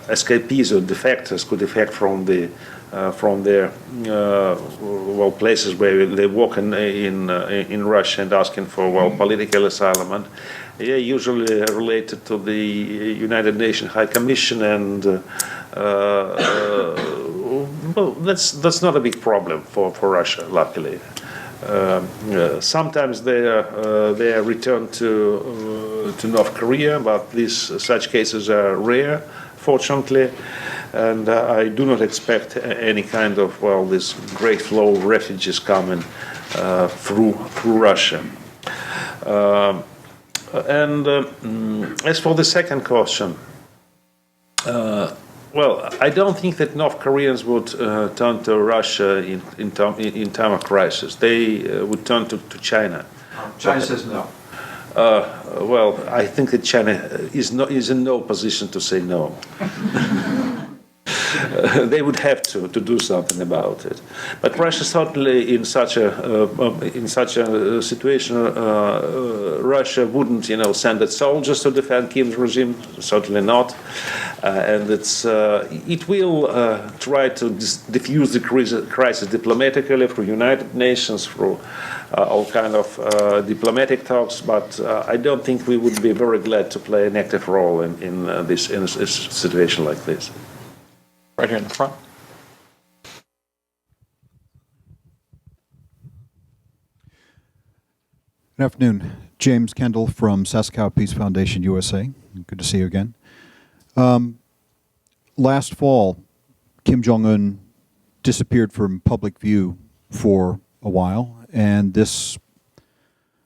escapees or defectors who defect from their places where they work in Russia and asking for political asylum, and usually related to the United Nations High Commission, and that's not a big problem for Russia, luckily. Sometimes they are returned to North Korea, but such cases are rare, fortunately, and I do not expect any kind of this great flow of refugees coming through Russia. As for the second question, I don't think that North Koreans would turn to Russia in time of crisis. They would turn to China. China says no. I think that China is in no position to say no. They would have to do something about it. But Russia certainly, in such a situation, Russia wouldn't, send its soldiers to defend Kim's regime. Certainly not. And it will try to diffuse the crisis diplomatically through United Nations, through all kind of diplomatic talks. But I don't think we would be very glad to play an active role in a situation like this. Right here in the front. Good afternoon. James Kendall from Saskatoon Peace Foundation, USA. Good to see you again. Last fall, Kim Jong-un disappeared from public view for a while, and this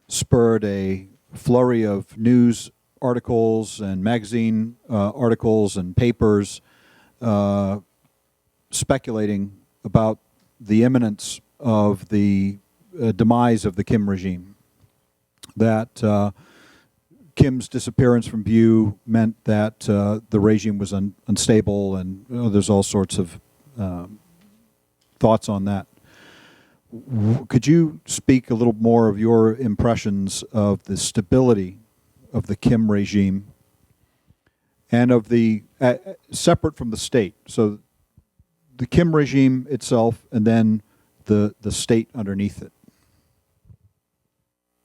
spurred a flurry of news articles and magazine articles and papers speculating about the imminence of the demise of the Kim regime. That Kim's disappearance from view meant that the regime was unstable, and there's all sorts of thoughts on that. Could you speak a little more of your impressions of the stability of the Kim regime and of the, separate from the state, so the Kim regime itself and then the state underneath it?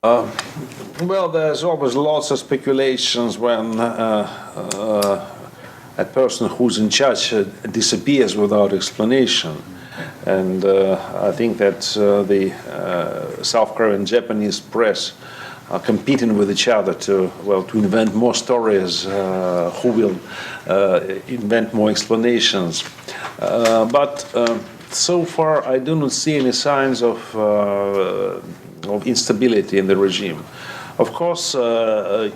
Well, there's always lots of speculations when a person who's in charge disappears without explanation. And I think that the South Korean and Japanese press are competing with each other to invent more stories, who will invent more explanations. But so far, I do not see any signs of instability in the regime. Of course,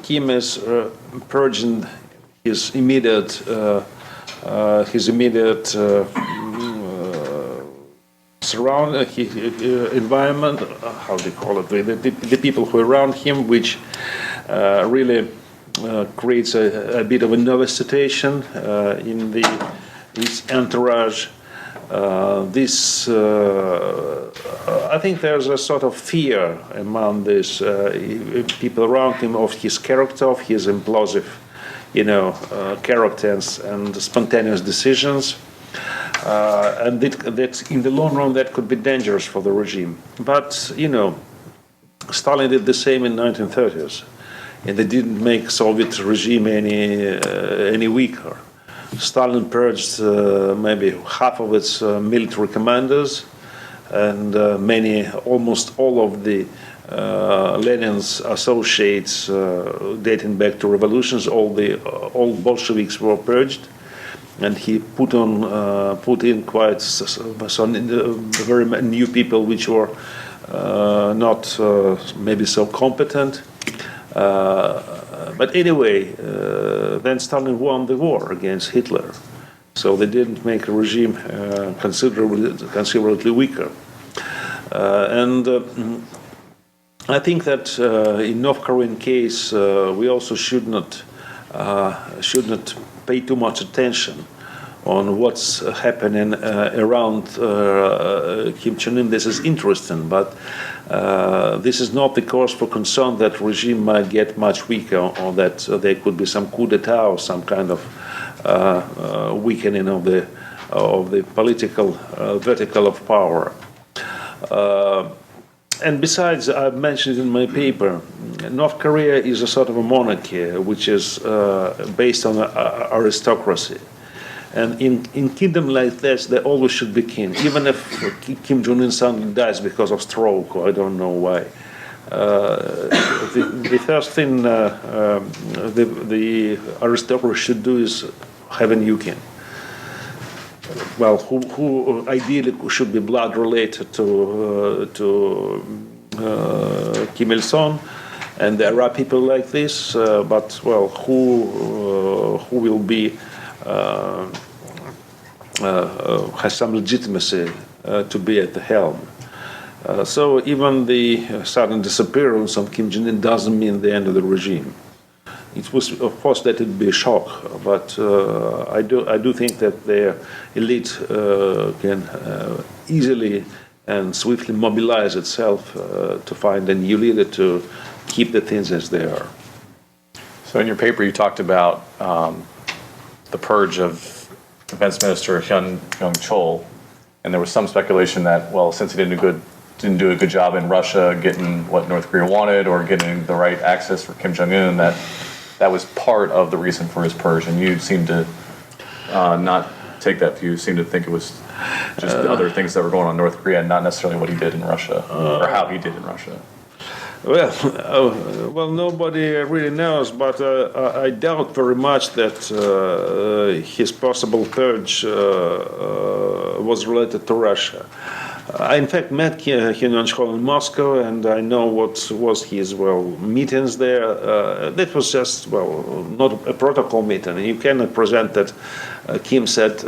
Kim is purging his immediate environment, how do you call it, the people who are around him, which really creates a bit of a nervous situation in his entourage. I think there's a sort of fear among these people around him of his character, of his implosive, character and spontaneous decisions. And that in the long run, that could be dangerous for the regime. But, Stalin did the same in 1930s, and they didn't make Soviet regime any weaker. Stalin purged maybe half of its military commanders, and almost all of the Lenin's associates dating back to revolutions, all Bolsheviks were purged. And he put in quite very new people which were not maybe so competent. But anyway, then Stalin won the war against Hitler, so they didn't make the regime considerably weaker. And I think that in North Korean case, we also should not pay too much attention on what's happening around Kim Jong-un. This is interesting, but this is not the cause for concern that regime might get much weaker, or that there could be some coup d'etat or some kind of weakening of the political vertical of power. And besides, I've mentioned in my paper, North Korea is a sort of a monarchy which is based on aristocracy. And in kingdom like this, there always should be king, even if Kim Jong-un suddenly dies because of stroke, or I don't know why. The first thing the aristocracy should do is have a new king. Well, who ideally should be blood related to Kim Il-sung, and there are people like this, but who will be has some legitimacy to be at the helm. So even the sudden disappearance of Kim Jong-un doesn't mean the end of the regime. It was, of course, that it would be a shock, but I do think that the elite can easily and swiftly mobilize itself to find a new leader to keep the things as they are. So in your paper, you talked about the purge of Defense Minister Hyun Yong-chol, and there was some speculation that, well, since he didn't do a good job in Russia getting what North Korea wanted or getting the right access for Kim Jong-un, that was part of the reason for his purge, and you seem to not take that view. You seem to think it was just other things that were going on in North Korea, and not necessarily what he did in Russia or how he did in Russia. Well, nobody really knows, but I doubt very much that his possible purge was related to Russia. I in fact met Kim Jong-il in Moscow, and I know what was his meetings there. That was just not a protocol meeting. You cannot present that. Kim said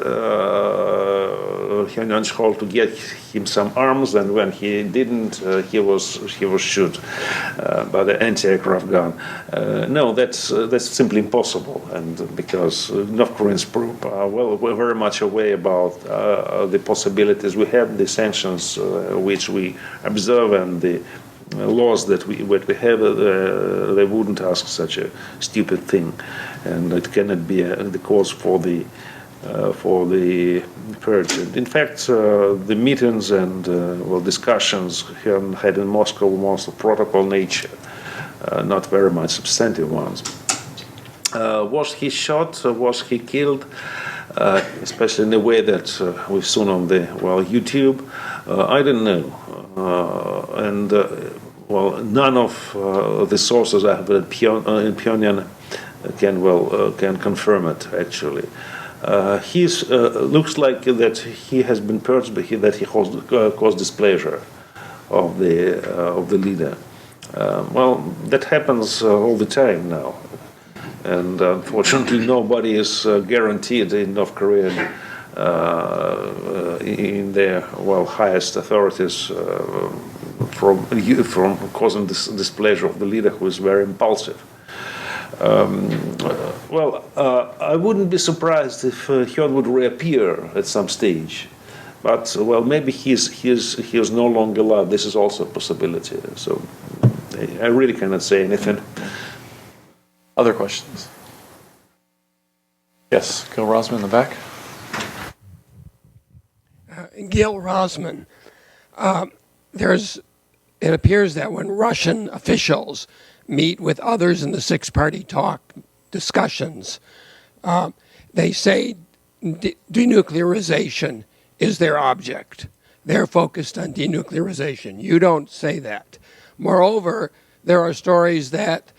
Kim Jong-il to get him some arms, and when he didn't, he was shot by the anti-aircraft gun. No, that's simply impossible, and because North Koreans are very much aware about the possibilities we have, the sanctions which we observe, and the laws that we have. They wouldn't ask such a stupid thing, and it cannot be the cause for the purge. In fact, the meetings and discussions had in Moscow were most of protocol nature, not very much substantive ones. Was he shot? Was he killed? Especially in the way that we've seen on the YouTube, I don't know, and none of the sources I have in Pyongyang can confirm it. Actually, he looks like that he has been purged, but that he caused displeasure of the leader. That happens all the time now. And unfortunately, nobody is guaranteed in North Korea in their highest authorities from causing this displeasure of the leader, who is very impulsive. I wouldn't be surprised if Hyun would reappear at some stage, but maybe he is no longer alive. This is also a possibility. So I really cannot say anything. Other questions? Yes, Gil Rosman in the back. Gil Rosman, it appears that when Russian officials meet with others in the six-party talk discussions, they say denuclearization is their object. They're focused on denuclearization. You don't say that. Moreover, there are stories that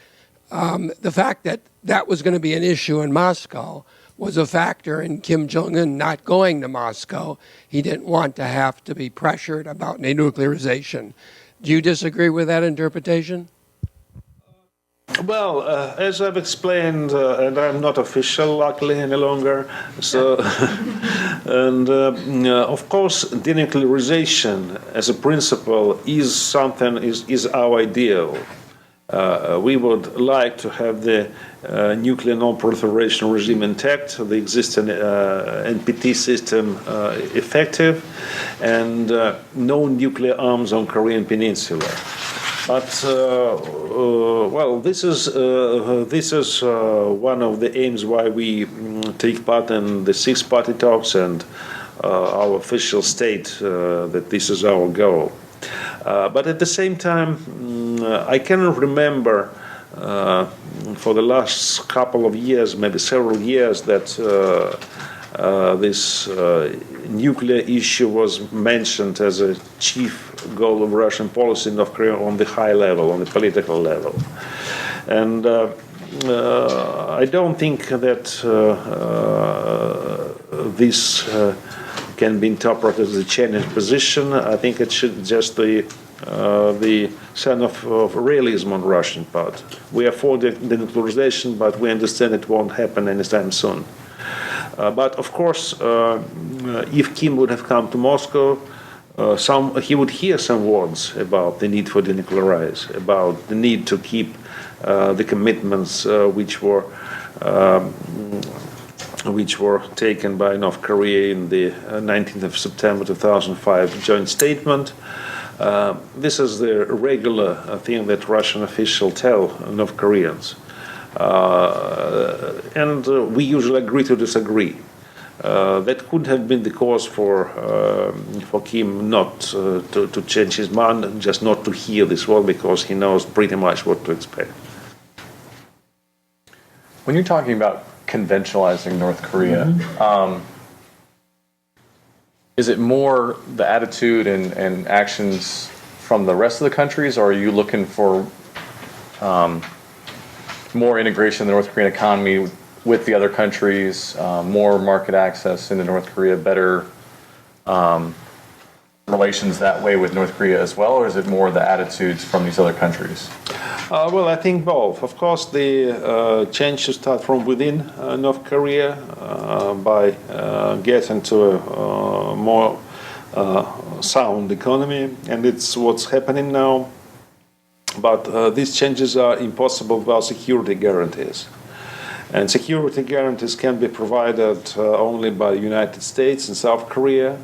the fact that that was going to be an issue in Moscow was a factor in Kim Jong-un not going to Moscow. He didn't want to have to be pressured about denuclearization. Do you disagree with that interpretation? Well, as I've explained, and I'm not official, luckily, any longer. So, and of course, denuclearization as a principle is our ideal. We would like to have the nuclear non-proliferation regime intact, the existing NPT system effective, and no nuclear arms on Korean Peninsula. But this is one of the aims why we take part in the six-party talks, and our officials state that this is our goal. But at the same time, I cannot remember for the last couple of years, maybe several years, that this nuclear issue was mentioned as a chief goal of Russian policy in North Korea on the high level, on the political level. And I don't think that this can be interpreted as a change in position. I think it should just be the sign of realism on Russian part. We are for denuclearization, but we understand it won't happen anytime soon. But of course, if Kim would have come to Moscow, he would hear some words about the need for denuclearize, about the need to keep the commitments which were taken by North Korea in the 19th of September 2005 joint statement. This is the regular thing that Russian officials tell North Koreans. And we usually agree to disagree. That could have been the cause for Kim not to change his mind, just not to hear this word, because he knows pretty much what to expect. When you're talking about conventionalizing North Korea, is it more the attitude and actions from the rest of the countries, or are you looking for more integration in the North Korean economy with the other countries, more market access into North Korea, better relations that way with North Korea as well, or is it more the attitudes from these other countries? Well, I think both. Of course, the change should start from within North Korea by getting to a more sound economy, and it's what's happening now. But these changes are impossible without security guarantees. And security guarantees can be provided only by the United States and South Korea,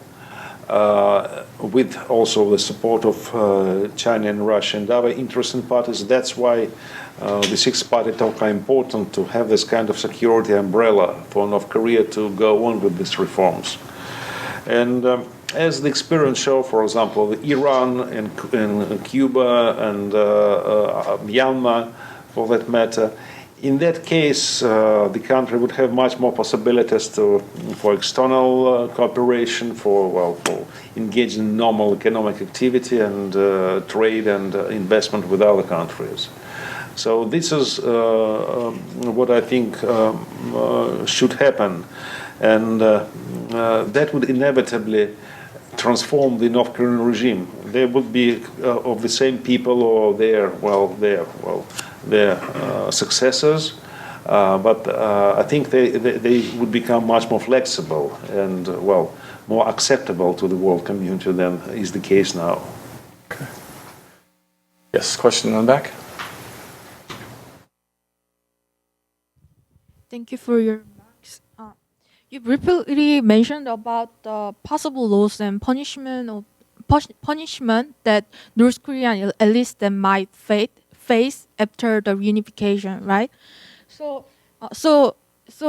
with also the support of China and Russia and other interested parties. That's why the six-party talks are important, to have this kind of security umbrella for North Korea to go on with these reforms. And as the experience shows, for example, Iran and Cuba and Myanmar, for that matter, in that case, the country would have much more possibilities for external cooperation, for engaging in normal economic activity and trade and investment with other countries. So this is what I think should happen, and that would inevitably transform the North Korean regime. They would be of the same people or their successors, but I think they would become much more flexible and more acceptable to the world community than is the case now. Okay. Yes, question in the back. Thank you for your remarks. You briefly mentioned about the possible laws and punishment that North Korean elites that might face after the unification, right? So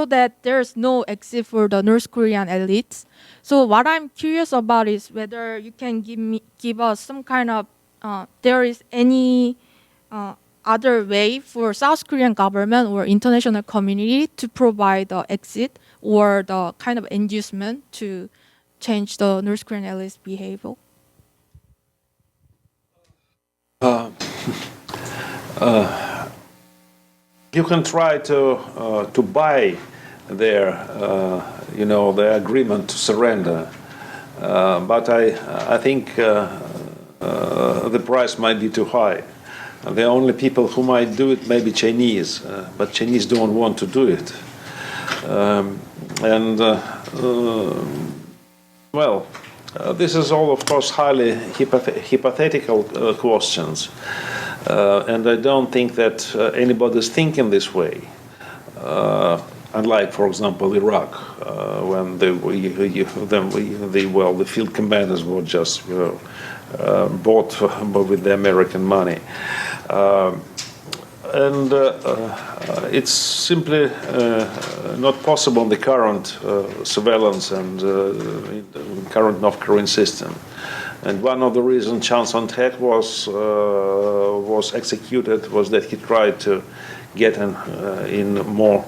that there's no exit for the North Korean elites. So what I'm curious about is whether you can give us some kind of there is any other way for South Korean government or international community to provide the exit or the kind of inducement to change the North Korean elites' behavior. You can try to buy their agreement to surrender, but I think the price might be too high. The only people who might do it may be Chinese, but Chinese don't want to do it. This is all, of course, highly hypothetical questions. And I don't think that anybody's thinking this way. Unlike, for example, Iraq, when the field commanders were just bought with the American money. It's simply not possible in the current surveillance and current North Korean system. And one of the reasons Chan Son-taek was executed was that he tried to get in more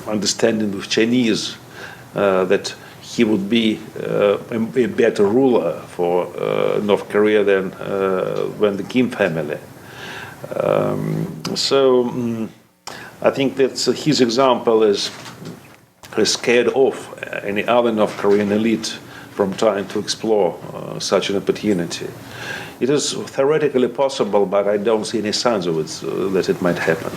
understanding with Chinese that he would be a better ruler for North Korea than when the Kim family. I think that his example is scared off any other North Korean elite from trying to explore such an opportunity. It is theoretically possible, but I don't see any signs of it that it might happen.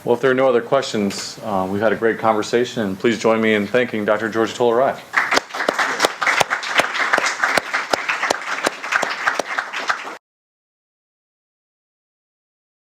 Well, if there are no other questions, we've had a great conversation, and please join me in thanking Dr. Georgy Toloraya.